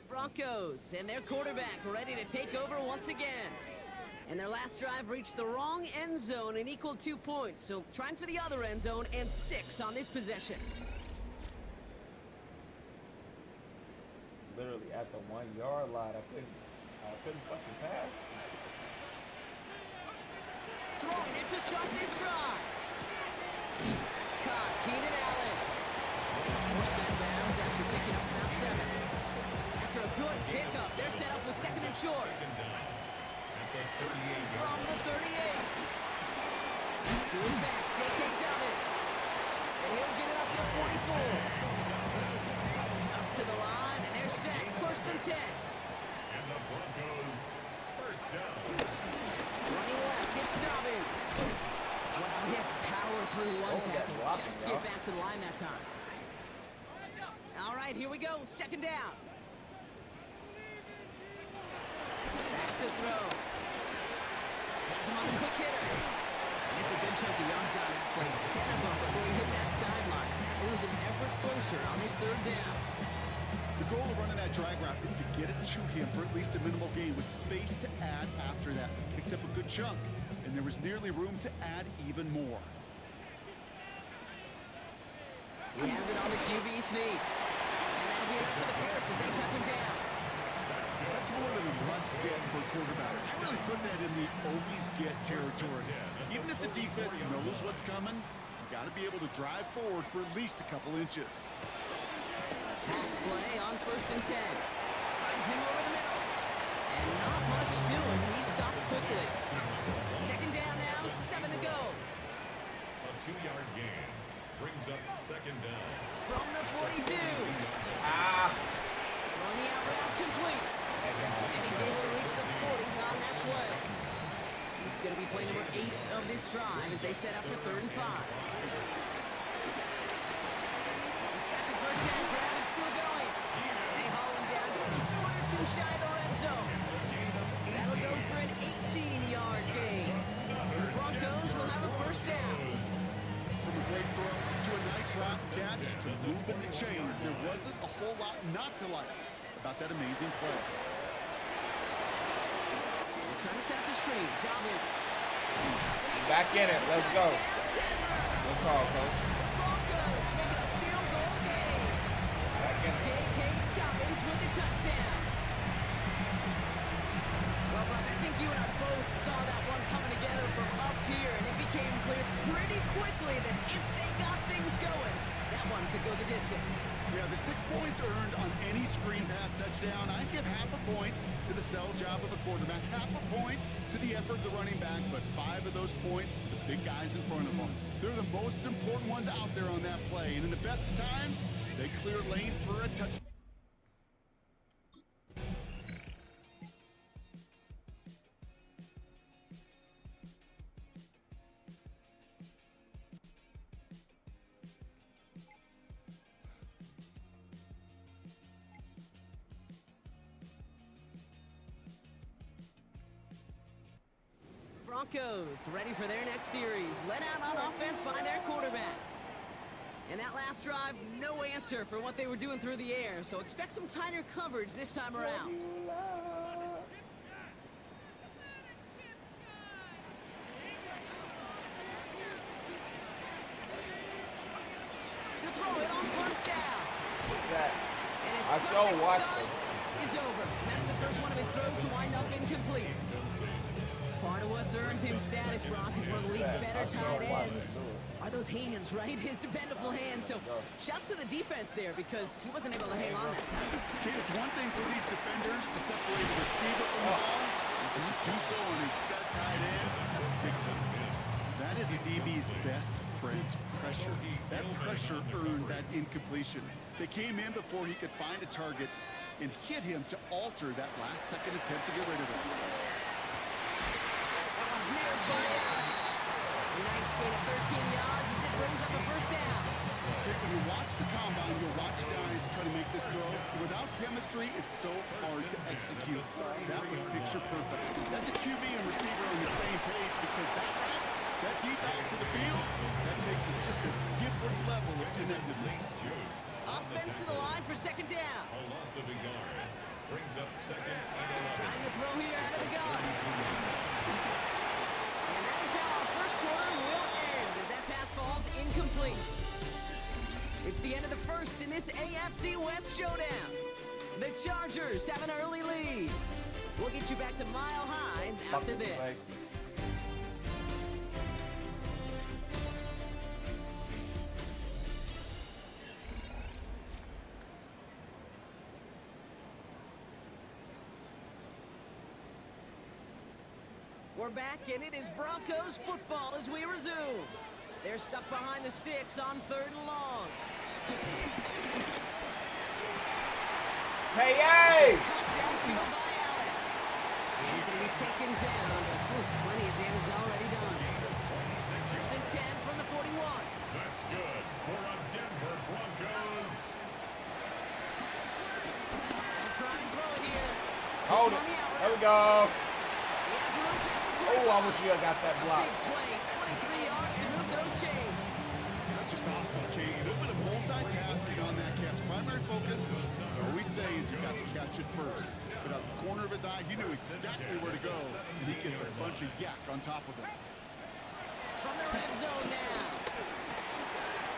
Broncos and their quarterback ready to take over once again. And their last drive reached the wrong end zone and equaled 2 points. So trying for the other end zone and 6 on this possession. Literally at the 1 yard line, I couldn't fucking pass. Throwing it to start this drive. That's caught. Keenan Allen. He's forced that bounds after picking up about 7. After a good pickup, they're set up with 2nd and short. From the 38. To his back, J.K. Dobbins. And he'll get it up to the 44. Up to the line, and they're set. 1st and 10. And the Broncos first down. Running left, it's Dobbins. Wow, he had to power through one tackle just to get back to the line that time. All right, here we go. 2nd down. Back to throw. Has him on the quick hitter. And it's a good chunk of yards on that play. 10 of them before he hit that sideline. Moves him ever closer on this 3rd down. The goal of running that drag route is to get it to him for at least a minimal gain with space to add after that. Picked up a good chunk, and there was nearly room to add even more. He has it on the QB sneak. And that'll be enough for the first as they touch him down. That's more than a must-get for a quarterback. I really put that in the always-get territory. Even if the defense knows what's coming, you got to be able to drive forward for at least a couple inches. Pass play on 1st and 10. Finds him over the middle. And not much doing. He stopped quickly. 2nd down now, 7 to go. A 2-yard gain brings up 2nd down. From the 42. Throwing the out route complete. And he's able to reach the 40 on that play. He's going to be play number 8 of this drive as they set up for 3rd and 5. He's got the first down grab and still going. They haul him down just a foot or 2 shy of the red zone. That'll go for an 18-yard gain. The Broncos will have a 1st down. From a great throw to a nice rock catch to moving the chains, there wasn't a whole lot not to like about that amazing play. Trying to set the screen. Dobbins. Back in it. Let's go. Good call, Coach. Broncos making a field goal game. Back in it. J.K. Dobbins with the touchdown. Well, Brock, I think you and I both saw that one coming together from up here, and it became clear pretty quickly that if they got things going, that one could go the distance. Yeah, the 6 points earned on any give half a point to the sell job of a quarterback, half a point to the effort of the running back, but 5 of those points to the big guys in front of them. They're the most important ones out there on that play, and in the best of times, they clear lane for a touchdown. Broncos ready for their next series. Let out on offense by their quarterback. And that last drive, no answer for what they were doing through the air. So expect some tighter coverage this time around. To throw it on first down. What's that? And his I sure perfect watched start this. is over. And that's the first one of his throws to wind up incomplete. Part of what's earned him status, Brock, is one of the league's better tight ends. Are those hands, right? His dependable hands. So shouts to the defense there because he wasn't able to hang on that time. Okay, it's one thing for these defenders to separate the receiver from the ball, but to do so on a stud tight end, that's big time. That is a DB's best friend, pressure. That pressure earned that incompletion. They came in before he could find a target and hit him to alter that last-second attempt to get rid of it. Nailed by Allen. A nice gain of 13 yards as it brings up a first down. Okay, when you watch the combine, you'll watch guys try to make this throw. Without chemistry, it's so hard to execute. That was picture perfect. That's a QB and receiver on the same page because that deep out to the field, that takes it just a different level of connectedness. Offense to the line for second down. A loss of a yard. Brings up second and 11. Trying to throw here out of the gun. And that is how our first quarter will end as that pass falls incomplete. It's the end of the first in this AFC West showdown. The Chargers have an early lead. We'll get you back to Mile High after this. We're back, and it is Broncos football as we resume. They're stuck behind the sticks on 3rd and long. Hey! Downfield by Allen. And he's going to be taken down, but plenty of damage already done. 1st and 10 from the 41. That's good for a Denver Broncos. They'll try and throw it here. Hold It's it. on the outer. There we go. He has room past the Oh, I 25. wish you had got that block. Big play, 23 yards to move those chains. That's just awesome, Kate. A little bit of multitasking on that catch. Primary focus, all we say is you got to catch it first. But out the corner of his eye, he knew exactly where to go. And he gets a bunch of yak on top of him. From the red zone now.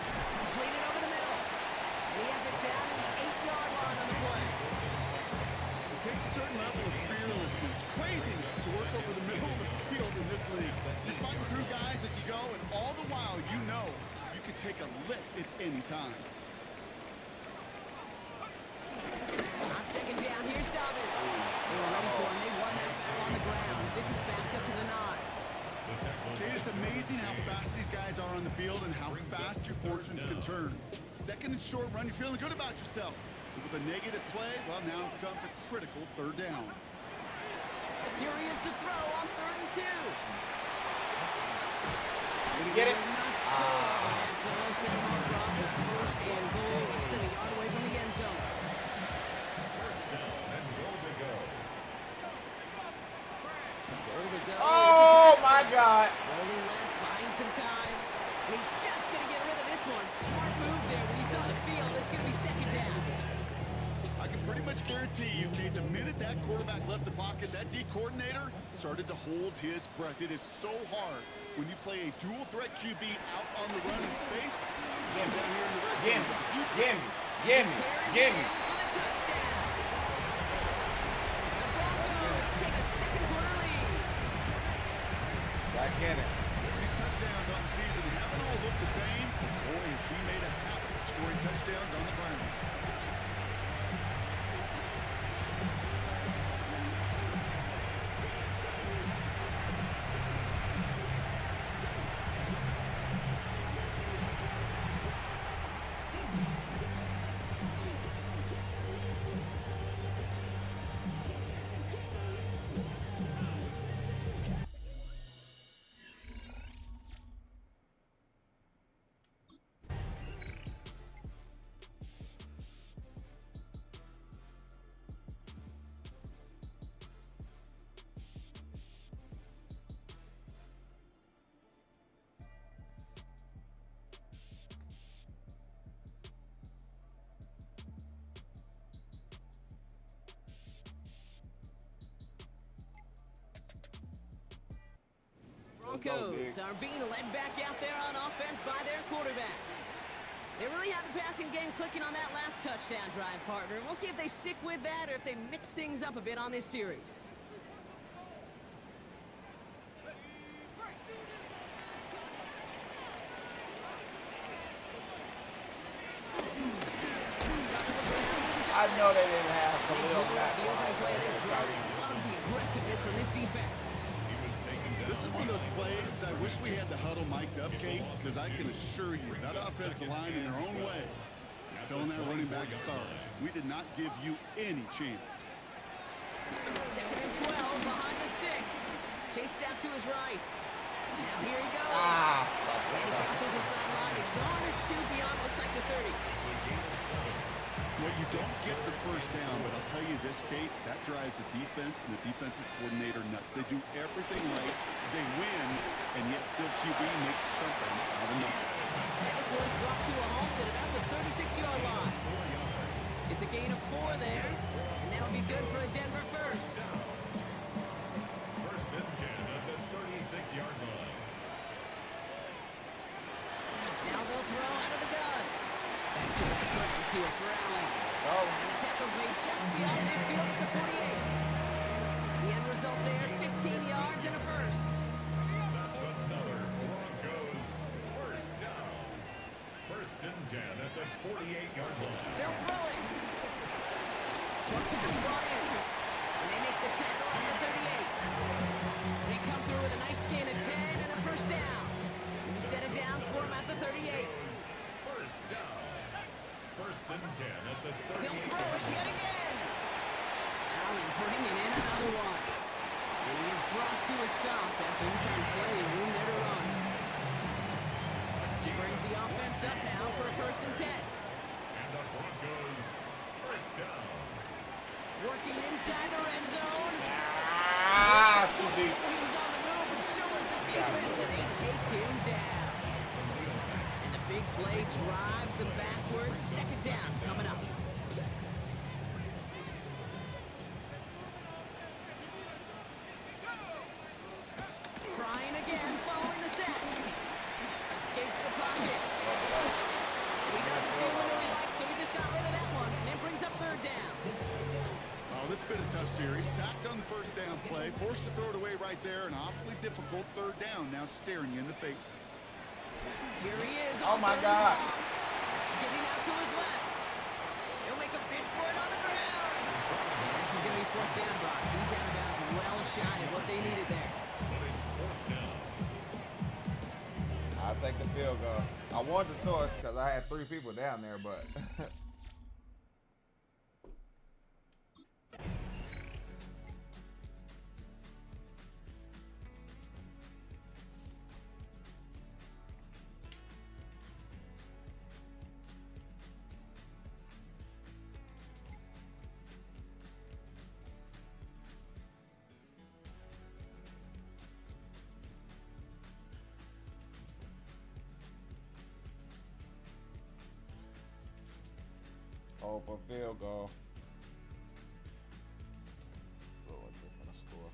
Completed over the middle. And he has it down to the 8-yard line on the play. It takes a certain level of fearlessness, craziness to work over the middle of the field in this league. You're fighting through guys as you go, and all the while you know you can take a lick at any time. On second down, here's Dobbins. They were ready for him. They won that battle on the ground. This is backed up to the 9. Okay, it's amazing how fast these guys are on the field and how fast your fortunes can turn. Second and short run, you're feeling good about yourself. But with a negative play, well, now comes a critical 3rd down. Here he is to throw on 3rd and 2. Did he get it? Not score. That's a Wilson Brock with 1st and goal, less than a yard away from the end zone. First down and goal to go. Goal to go. Oh, my God. Rolling left, buying some time. And he's just going to get rid of this one. Smart move there when he saw the field. It's going to be second down. I can pretty much guarantee you, Kate, the minute that quarterback left the pocket, that D coordinator started to hold his breath. It is so hard when you play a dual threat QB out on the run in space. Gimme, down here in the red gimme, zone. gimme, gimme, gimme. For the touchdown. The Broncos take a second quarter lead. Back in it. These touchdowns on the season haven't all looked the same. Boy, has he made a habit of scoring touchdowns on the ground. Broncos are being led back out there on offense by their quarterback. They really have the passing game clicking on that last touchdown drive, partner. We'll see if they stick with that or if they mix things up a bit on this series. I know they didn't have Khalil Mack. Love the aggressiveness from this defense. This is one of those plays I wish we had the huddle mic'd up, Kate, because I can assure you that offensive line in their own way is telling that running back, sorry, we did not give you any chance. 2nd and 12 behind the sticks. Chased out to his right. Now here he goes. And he crosses the sideline. He's gone or two beyond, looks like the 30. Well, you don't get the first down, but I'll tell you this, Kate, that drives the defense and the defensive coordinator nuts. They do everything right, they win, and yet still QB makes something out of nothing. This one's brought to a halt at about the 36-yard line. It's a gain of 4 there, and that'll be good for a Denver first. First and 10 at the 36-yard line. Now they'll throw out of the gun. Back to back runs here for Allen. And the tackle's made just beyond midfield at the 48. The end result there, 15 yards and a first. That's another Broncos first down. First and 10 at the 48-yard line. They'll throw it. Short pass brought in. And they make the tackle at the 38. They come through with a nice gain of 10 and a first down. New set of downs for them at the 38. First down. First and 10 at the 38. He'll throw it yet again. Allen bringing in another one. He is brought to a stop after he found plenty of room there to run. He brings the offense up now for a first and 10. And the Broncos first down. Working inside the red zone. Too deep. He was on the move, and so was the defense, and they take him down. And the big play drives them backwards. Second down coming up. Trying again, following the sack. Escapes the pocket. He doesn't see a window he likes, so he just got rid of that one. And it brings up third down. Oh, this has been a tough series. Sacked on the first down play, forced to throw it away right there, an awfully difficult third down now staring you in the face. Here he is. Oh my God. Getting out to his left. He'll make a bid for it on the ground. And this is going to be fourth down, Brock. He's out of bounds well shy of what they needed there. But it's fourth down. I'll take the field goal. I wanted to throw it because I had 3 people down there, but oh, for field goal. Oh, what's it for the score?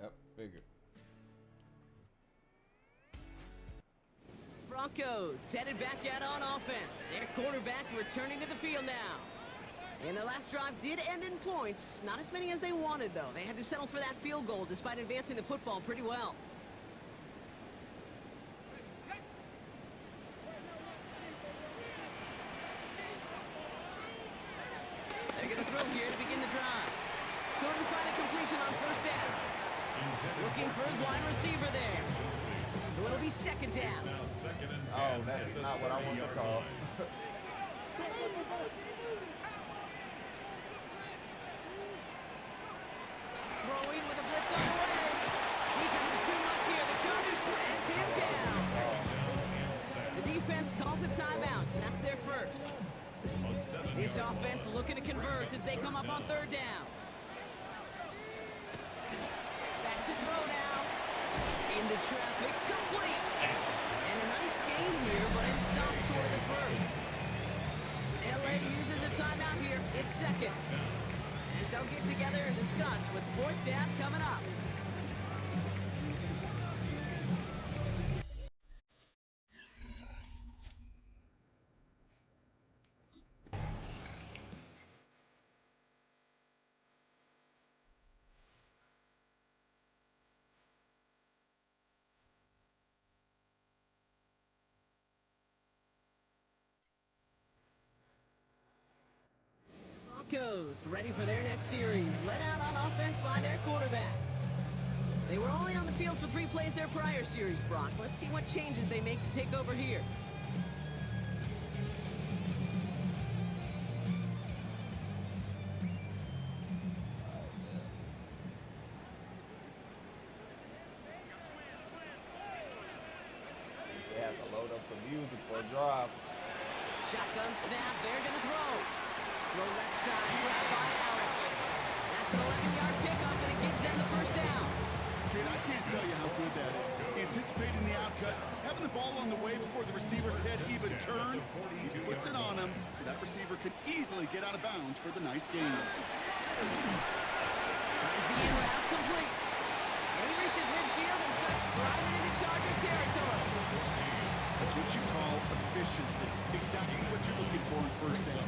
Yep, figured. Broncos headed back out on offense. Their quarterback returning to the field now. And their last drive did end in points. Not as many as they wanted, though. They had to settle for that field goal despite advancing the football pretty well. They're going to throw here to begin the drive. Couldn't find a completion on first down. Looking for his wide receiver there. So it'll be second down. Oh, that is not what I wanted to call. Throwing with a blitz on the way. Defense is too much here. The Chargers blitz him down. The defense calls a timeout, so that's their first. This offense looking to convert as they come up on third down. Back to throw now. Into traffic, complete. And a nice game here, but it stops short of the first. LA uses a timeout drive here, it's second. As they'll get together and discuss with fourth down coming up. Broncos ready for their next series. Led out on offense by their quarterback. They were only on the field for 3 plays their prior series, Brock. Let's see what changes they make to take over here. They have to load up some music for a drive. Shotgun snap, they're going to throw. Throw left side, grab by Allen. That's an 11-yard pickup, and it gives them the first down. Kid, I can't tell you how good that is. Anticipating the outcut, having the ball on the way before the receiver's head even turns. He puts it on him, so that receiver can easily get out of bounds for the nice gain. Finds the in route complete. And he reaches midfield and starts driving into Chargers territory. That's what you call efficiency. Exactly what you're looking for in first down.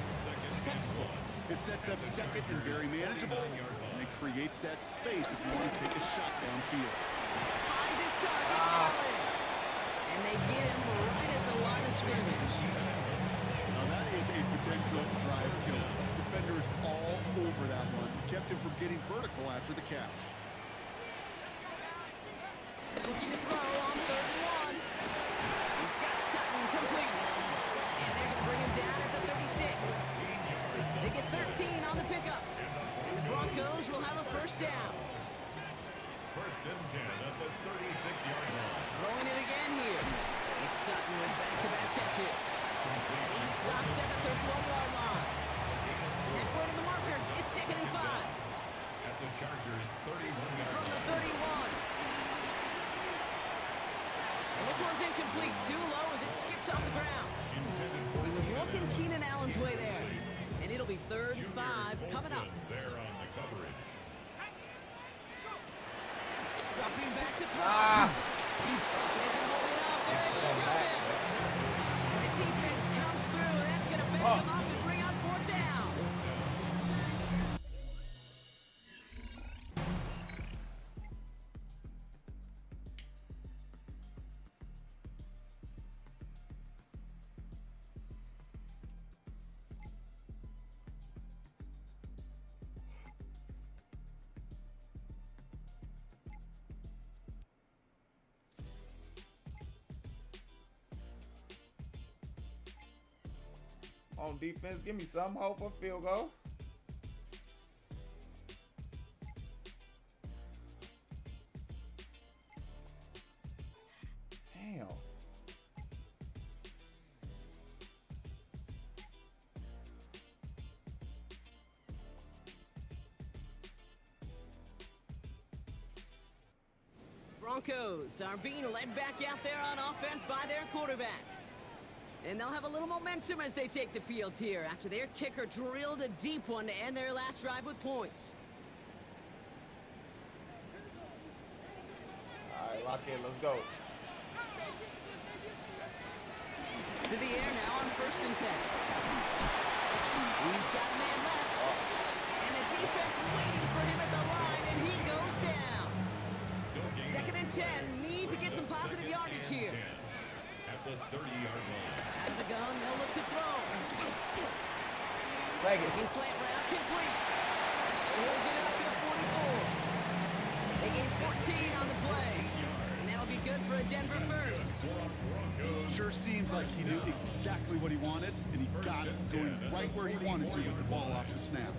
Textbook. It sets up second and very manageable, and it creates that space if you want to take a shot downfield. Finds his target, Allen. And they get him right at the line of scrimmage. Now that is a potential drive killer. Defenders all over that one. Kept him from getting vertical after the catch. Looking to throw on 3rd and 1. He's got Sutton complete. And they're going to bring him down at the 36. They get 13 on the pickup. And the Broncos will have a first down. 1st and 10 at the 36-yard line. Throwing it again here. Nick Sutton with back-to-back catches. And he's stopped at the 31-yard line. Backward in the marker. It's 2nd and 5. At the Chargers' 31-yard From the line. 31. And this one's incomplete. Too low as it skips off the ground. He was looking Keenan Allen's way there. And it'll be 3rd and 5 coming up. There on the coverage. Dropping back to throw. Isn't holding up. They're able to drop it. And the defense comes through. That's going to back them up and bring up 4th down. On defense, give me some hope for field goal. Damn. Broncos are being led back out there on offense by their quarterback. And they'll have a little momentum as they take the field here after their kicker drilled a deep one to end their last drive with points. All right, lock in. Let's go. To the air now on 1st and 10. He's got a man left. And the defense waiting for him at the line, and he goes down. 2nd and 10. Need to get some positive yardage here. At the 30-yard line. Out of the gun, they'll look to throw. Take it. Taking slant route complete. And he'll get it up to the 44. They gain 14 on the play. And that'll be good for a Denver first. Sure seems like he knew exactly what he wanted, and he got it going right where he wanted to with the ball off the snap.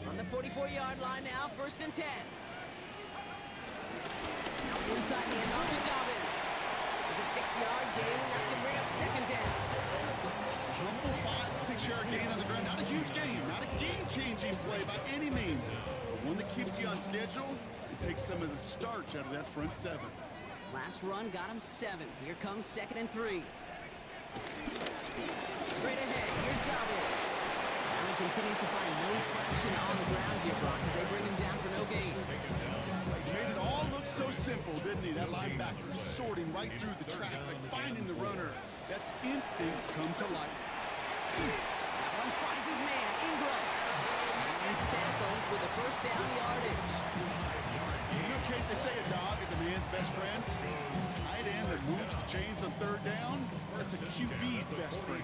On the 44-yard line now, 1st and 10. Now inside the end off to Dobbins. It's a 6-yard gain, and that's going to bring up 2nd down. Humble 5-6-yard gain on the ground. Not a huge gain, not a game-changing play by any means, but one that keeps you on schedule and takes some of the starch out of that front 7. Last run got him 7. Here comes 2nd and 3. Straight ahead, here's Dobbins. Now he continues to find no traction on the ground here, Brock, as they bring him down for no gain. He made it all look so simple, didn't he? That linebacker sorting right through the traffic, finding the runner. That's instincts come to life. That one finds his man, Ingram. And he's tackled with a first down yardage. You know, Kate, they say a dog is a man's best friend. Tight end that moves the chains on third down, that's a QB's best friend.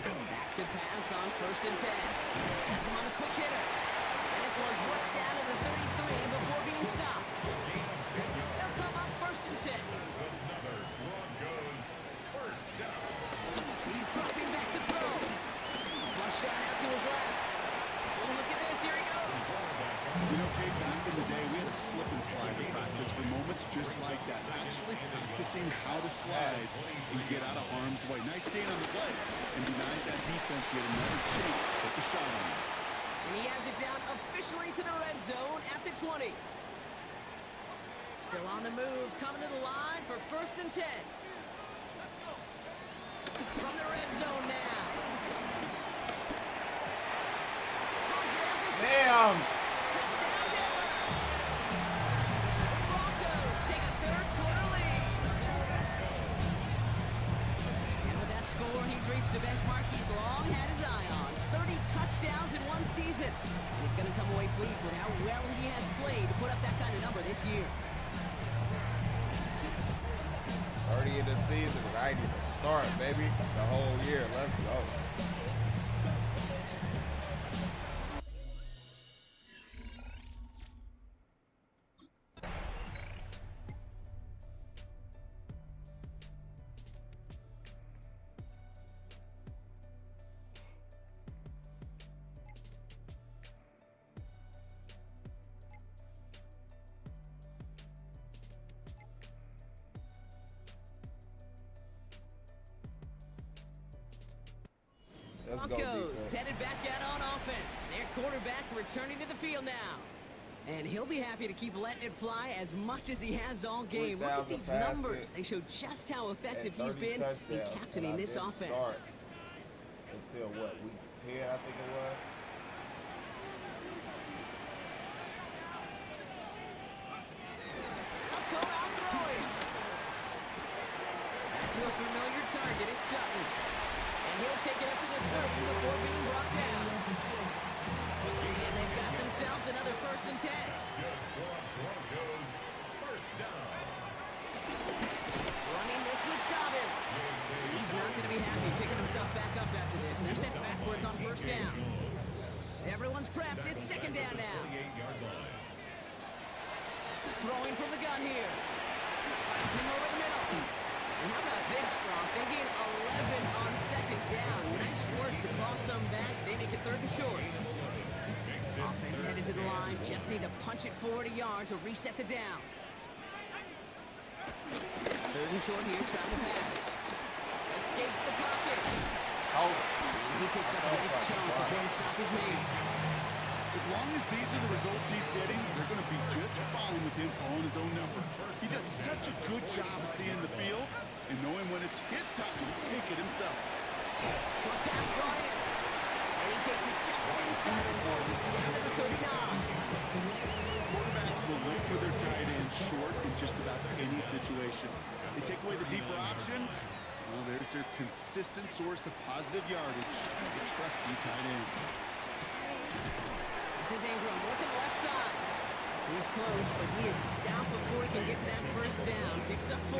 Back to pass on 1st and 10. Has him on the quick hitter. And this one's worked down to the 33 before being stopped. They'll come up 1st and 10. Another Broncos first down. He's dropping back to throw. Flush shot out to his left. Oh, look at this. Here he goes. You know, Kate, back in the day, we had a slip and slide to practice for moments just like that. Actually practicing how to slide and get out of harm's way. Nice gain on the play. And denied that defense yet another chance to take a shot on him. And he has it down officially to the red zone at the 20. Still on the move, coming to the line for 1st and 10. From the red zone now. Damn! Touchdown Denver. The Broncos take a third-quarter lead. And with that score, he's reached a benchmark he's long had his eye on. 30 touchdowns in one season. He's going to come away pleased with how well he has played to put up that kind of number this year. 30 in the season, and I ain't even start, baby. The whole year. Let's go. Broncos headed back out on offense. Their quarterback returning to the field now. And he'll be happy to keep letting it fly as much as he has all game. Look at these numbers. They show just how effective he's been in captaining this offense. Until what, week 10, I think it was? They'll come out throwing. Back to a familiar target. It's Sutton. And he'll take it up to the 30 before being brought down. And they've got themselves another 1st and 10. That's good for Broncos first down. Running this with Dobbins. And he's not going to be happy picking himself back up after this. They're sent backwards on 1st down. Everyone's prepped. It's 2nd down now. 28-yard line. Throwing from the gun here. Finds him over the middle. And how about this, Brock? They gain 11 on 2nd down. Nice work to claw some back. They make it 3rd and short. Offense headed to the line. Just need to punch it forward a yard to reset the downs. 3rd and short here, trying to pass. Escapes the pocket. Oh. And he picks up a nice chunk before the stop is made. As long as these are the results he's getting, they're going to be just fine with him calling his own number. He does such a good job of seeing the field and knowing when it's his time to take it himself. Short pass brought in. And he takes it just inside the 40, down to the 39. Quarterbacks will look for their tight end short in just about any situation. They take away the deeper options. Well, there's their consistent source of positive yardage, the trusty tight end. This is Ingram working the left side. He's close, but he is stopped before he can get to that 1st down. Picks up 4.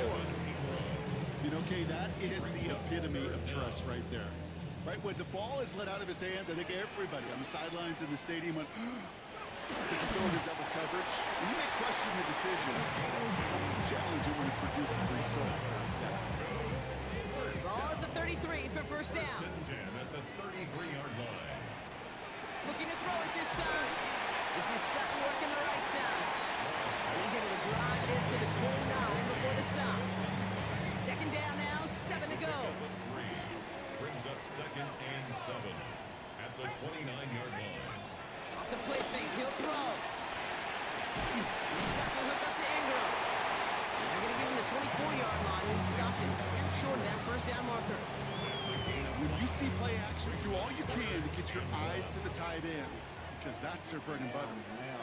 You know, Kay, that is the epitome of trust right there. Right, when the ball is let out of his hands, I think everybody on the sidelines in the stadium went, did he go into double coverage? And you may question the decision. It's tough to challenge it when it produces results like that. Ball at the 33 for 1st down. 10 at the 33-yard line. Looking to throw it this time. This is Sutton working the right side. He's able to drive this to the 29 before the stop. 2nd down now, 7 to go. Brings up 2nd and 7 at the 29-yard line. Off the play fake, he'll throw. He's got the hook up to Ingram. And they're going to give him the 24-yard line. He stopped it, stepped short of that 1st down marker. When you see play action, do all you can to get your eyes to the tight end, because that's their bread and butter.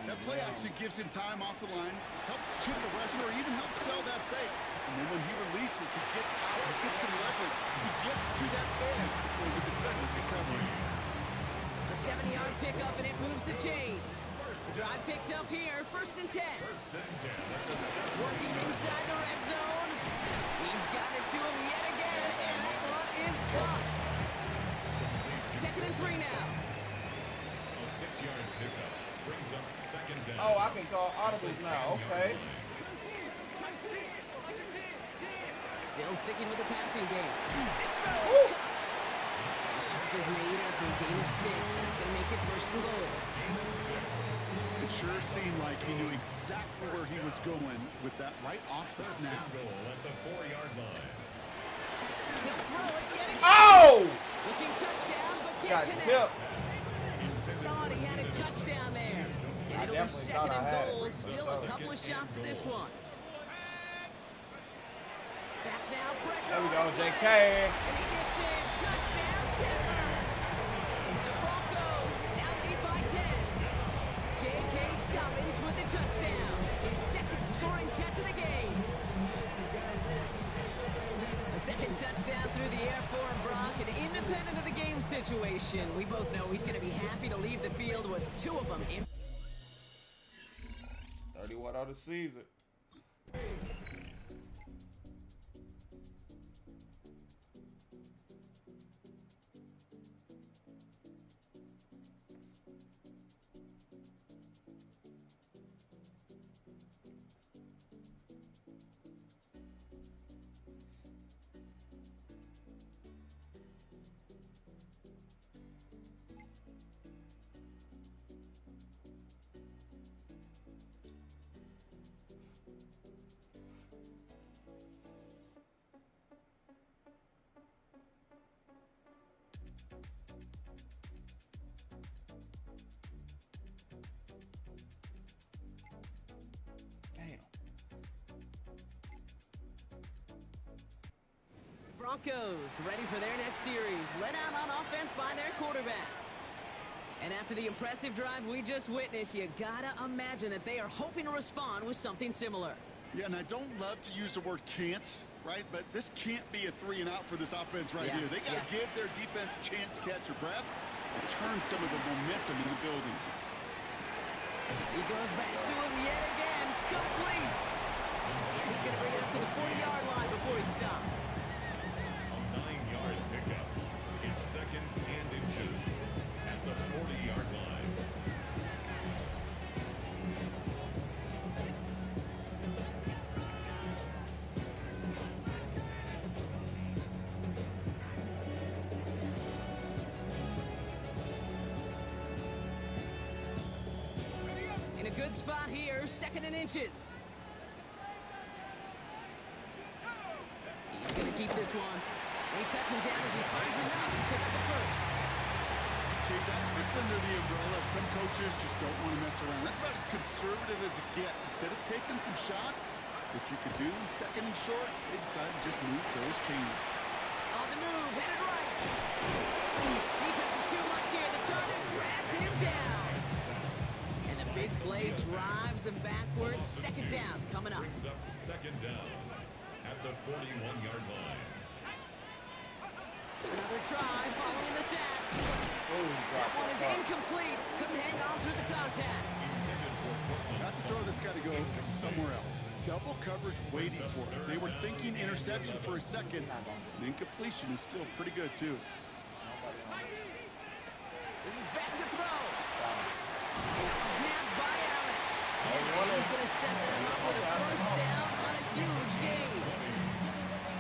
That play action gives him time off the line, helps chip the rusher, or even helps sell that fake. And then when he releases, he gets out, he gets some leverage. He gets to that edge before the defender can cover him. A 7-yard pickup, and it moves the chains. The drive picks up here, 1st and 10. Working inside the red zone. He's got it to him yet again, and that one is caught. 2nd and 3 now. A 6-yard pickup brings up 2nd down. Oh, I can call audibles now. Okay. Still sticking with the passing game. This throw. The stop is made after a gain of 6, and it's going to make it 1st and goal. It sure seemed like he knew exactly where he was going with that right off the snap. Goal at the 4-yard line. He'll throw it yet again. Oh! Looking touchdown, but Got can't connect. tipped. Thought he had a touchdown there. And I it'll be definitely thought 2nd I and had it. goal. Still a couple of shots at this one. Back now, pressure. There we go, on his JK. leg. And he gets in. Touchdown, Denver. The Broncos now lead by 10. J.K. Dobbins with the touchdown. His 2nd scoring catch of the game. A 2nd touchdown through the air for him, Brock. And independent of the game situation, we both know he's going to be happy to leave the field with 2 of them in. 31 on the season. Broncos ready for their next series, led out on offense by their quarterback. And after the impressive drive we just witnessed, you gotta imagine that they are hoping to respond with something similar. Yeah, and I don't love to use the word can't, right? But this can't be a 3 and out for this offense right here. They got to give their defense a chance to catch their breath and turn some of the momentum in the building. He goes back to him yet again, complete. And he's going to bring it up to the 40-yard line before he stops. A 9-yard pickup. It's 2nd and inches at the 40-yard line. In a good spot here, 2nd and inches. He's going to keep this one. They touch him down as he finds enough to pick up the first. Okay, that fits under the umbrella of some coaches just don't want to mess around. That's about as conservative as it gets. Instead of taking some shots, which you could do in 2nd and short, they decided to just move those chains. On the move, headed right. Defense is too much here. The Chargers grab him down. And the big play drives them backwards. 2nd down coming up. Brings up 2nd down at the 41-yard line. Another try following the sack. That one is incomplete. Couldn't hang on through the contact. That's a throw that's got to go somewhere else. Double coverage waiting for it. They were thinking interception for a second. The incompletion is still pretty good, too. He's back to throw. Snapped by Allen. And he's going to set them up with a first down on a huge gain.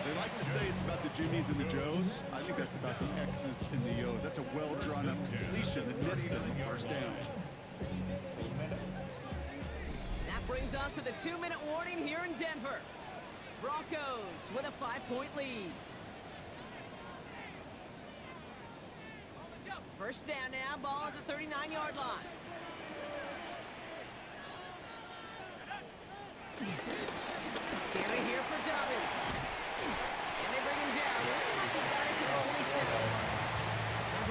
They like to say it's about the Jimmies and the Joes. I think that's about the X's and the O's. That's a well-drawn-up completion that nets them the first down. That brings us to the 2-minute warning here in Denver. Broncos with a 5-point lead. First down now, ball at the 39-yard line. Carry here for Dobbins. And they bring him down. Looks like he got it to the 27.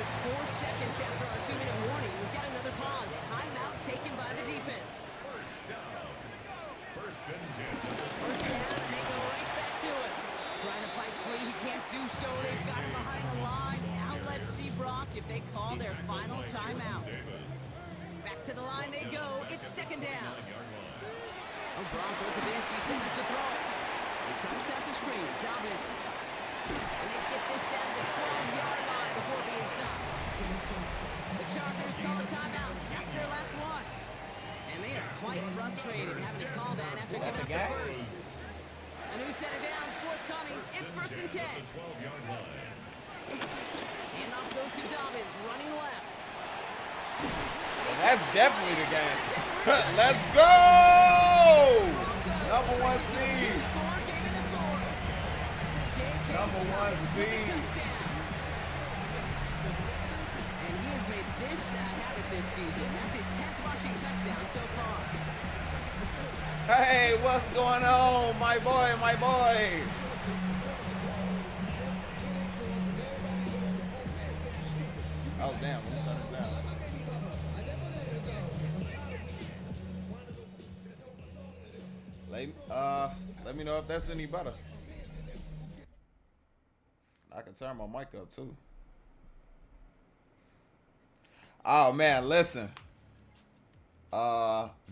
Just 4 seconds after our 2-minute warning, we've got another pause. Timeout taken by the defense. First down. First and 10. First down, and they go right back to it. Trying to fight free, he can't do so. They've got him behind the line. Now let's see, Brock, if they call their final timeout. Back to the line they go. It's second down. Oh, Brock, look at this. He's set up to throw it. He tries out the screen. Dobbins. And they get this down to the 12-yard line before being stopped. The Chargers call a timeout. That's their last one. And they are quite frustrated having to call that after giving up the first. A new set of downs forthcoming. It's first and 10. Handoff goes to Dobbins, running left. That's definitely the game. Let's go! Number 1 seed. Number 1 seed. And he has made this a habit this season. That's his 10th rushing touchdown so far. Hey, what's going on, my boy, my boy? Oh, damn, let me turn it down. Let me know if that's any better. I can turn my mic up too. Oh man, listen.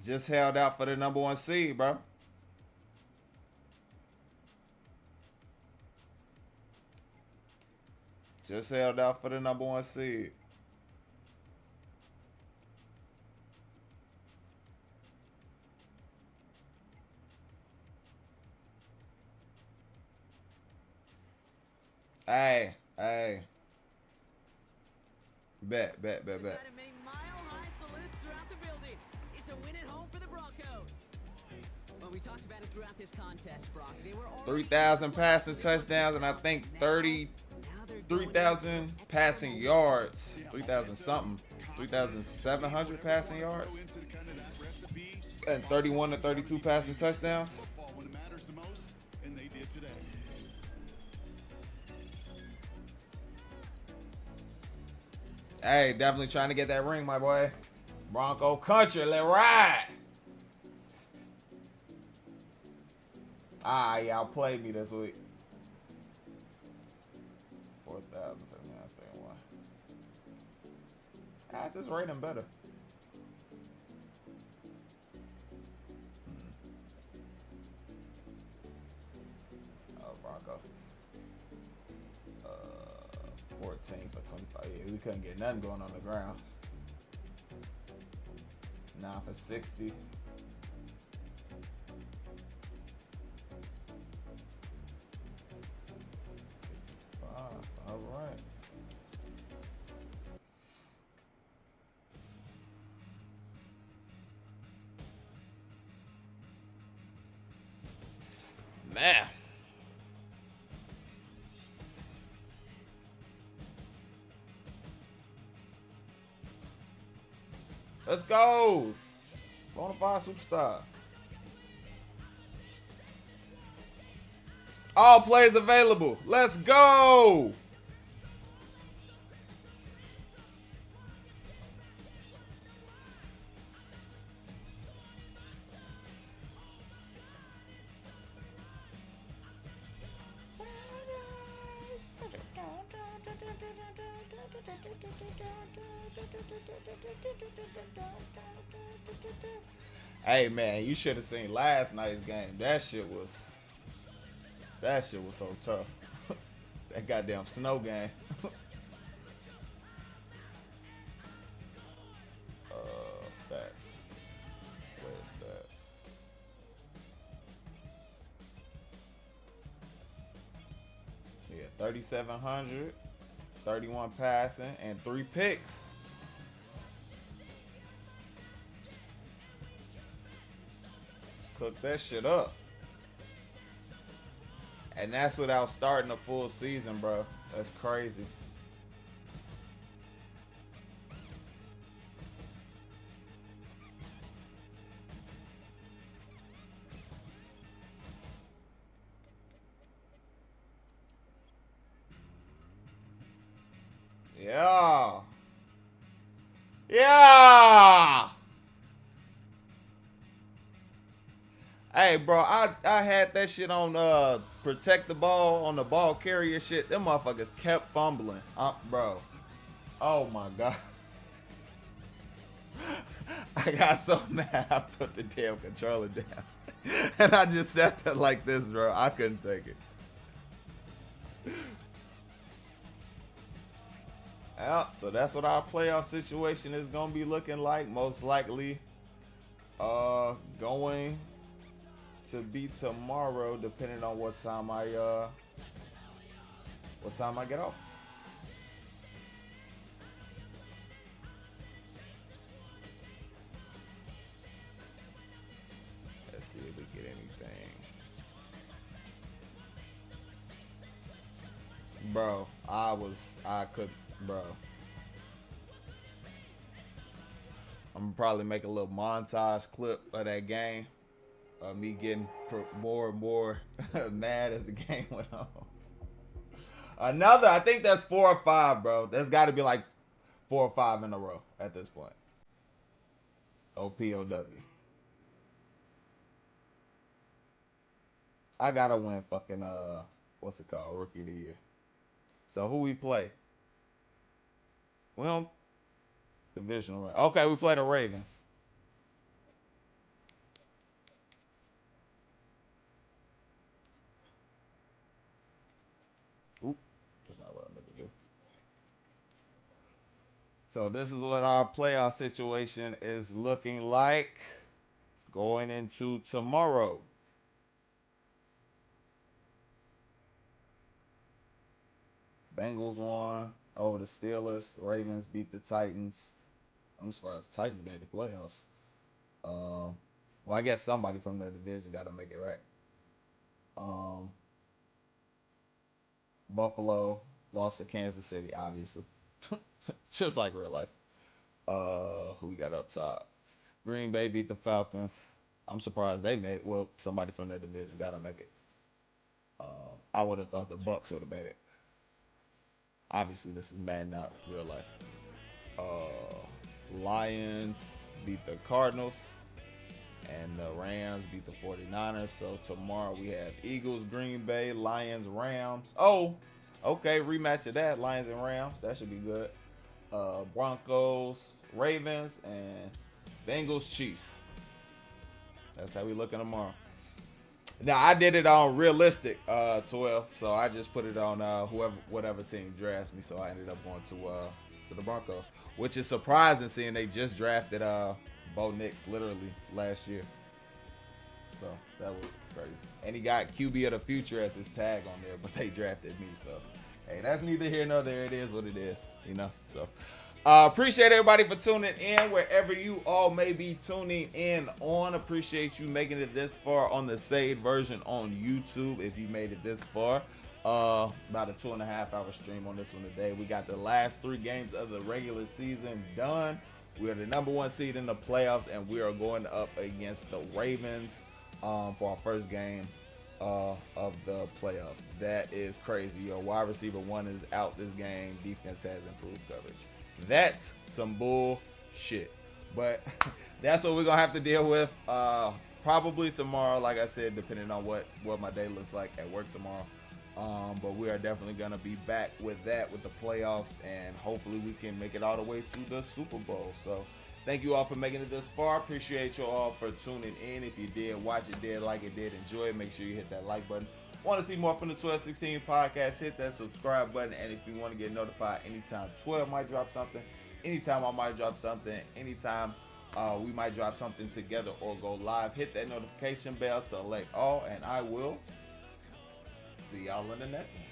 Just held out for the number 1 seed, bro. Just held out for the number 1 seed. Hey. Bet. Well, we talked about it throughout this contest, Brock. They were 3,000 passing touchdowns and I think 3,000 passing yards. 3,000 something. 3,700 passing yards. And 31 to 32 passing touchdowns. When it matters the most, and they did today. Hey, definitely trying to get that ring, my boy. Bronco country, let's ride. Y'all played me this week. 4,731. That's just rating better. Oh, Broncos. 14 for 25. Yeah, we couldn't get nothing going on the ground. 9 for 60. All right. Man. Let's go. Bonafide superstar. All plays available. Let's go. Hey man, you should have seen last night's game. That shit was so tough. That goddamn snow game. Stats. Where's stats? Yeah, 3,700, 31 passing, and 3 picks. Cook that shit up. And that's without starting a full season, bro. That's crazy. Yeah. Yeah. Hey, bro, I had that shit on protect the ball on the ball carrier shit. Them motherfuckers kept fumbling. Bro. Oh my god. I got so mad I put the damn controller down. And I just sat there like this, bro. I couldn't take it. Yep, so that's what our playoff situation is gonna be looking like. Most likely going to be tomorrow, depending on what time I get off. Let's see if we get anything. Bro, bro. I'm gonna probably make a little montage clip of that game. Me getting more and more mad as the game went on. I think that's 4 or 5, bro. There's got to be like 4 or 5 in a row at this point. OPOW. I gotta win fucking what's it called? Rookie of the Year. So who we play? Well, divisional round. Okay, we play the Ravens. Oop, that's not what I'm looking to do. So this is what our playoff situation is looking like going into tomorrow. Bengals won over the Steelers. Ravens beat the Titans. I'm surprised the Titans made the playoffs. Well, I guess somebody from the division got to make it right. Buffalo lost to Kansas City, obviously. Just like real life. Who we got up top? Green Bay beat the Falcons. I'm surprised they made it. Well, somebody from that division got to make it. I would have thought the Bucks would have made it. Obviously, this is Madden, not real life. Lions beat the Cardinals. And the Rams beat the 49ers. So tomorrow we have Eagles, Green Bay, Lions, Rams. Oh, okay. Rematch of that. Lions and Rams. That should be good. Broncos, Ravens, and Bengals, Chiefs. That's how we looking tomorrow. Now, I did it on realistic 12. So I just put it on whatever team drafts me. So I ended up going to the Broncos, which is surprising seeing they just drafted Bo Nix literally last year. So that was crazy. And he got QB of the future as his tag on there, but they drafted me. So, hey, that's neither here nor there. It is what it is, you know. So, appreciate everybody for tuning in wherever you all may be tuning in on. Appreciate you making it this far on the saved version on YouTube if you made it this far. About a 2.5-hour stream on this one today. We got the last 3 games of the regular season done. We are the number 1 seed in the playoffs, and we are going up against the Ravens for our first game of the playoffs. That is crazy. Your wide receiver 1 is out this game. Defense has improved coverage. That's some bullshit. But that's what we're going to have to deal with probably tomorrow, like I said, depending on what my day looks like at work tomorrow. But we are definitely going to be back with that, with the playoffs, and hopefully we can make it all the way to the Super Bowl. So thank you all for making it this far. Appreciate you all for tuning in. If you did watch it, did like it, did enjoy it, make sure you hit that like button. Want to see more from the 1216 podcast, hit that subscribe button. And if you want to get notified anytime 12 might drop something, anytime I might drop something, anytime we might drop something together or go live, hit that notification bell, select all, and I will see y'all in the next one.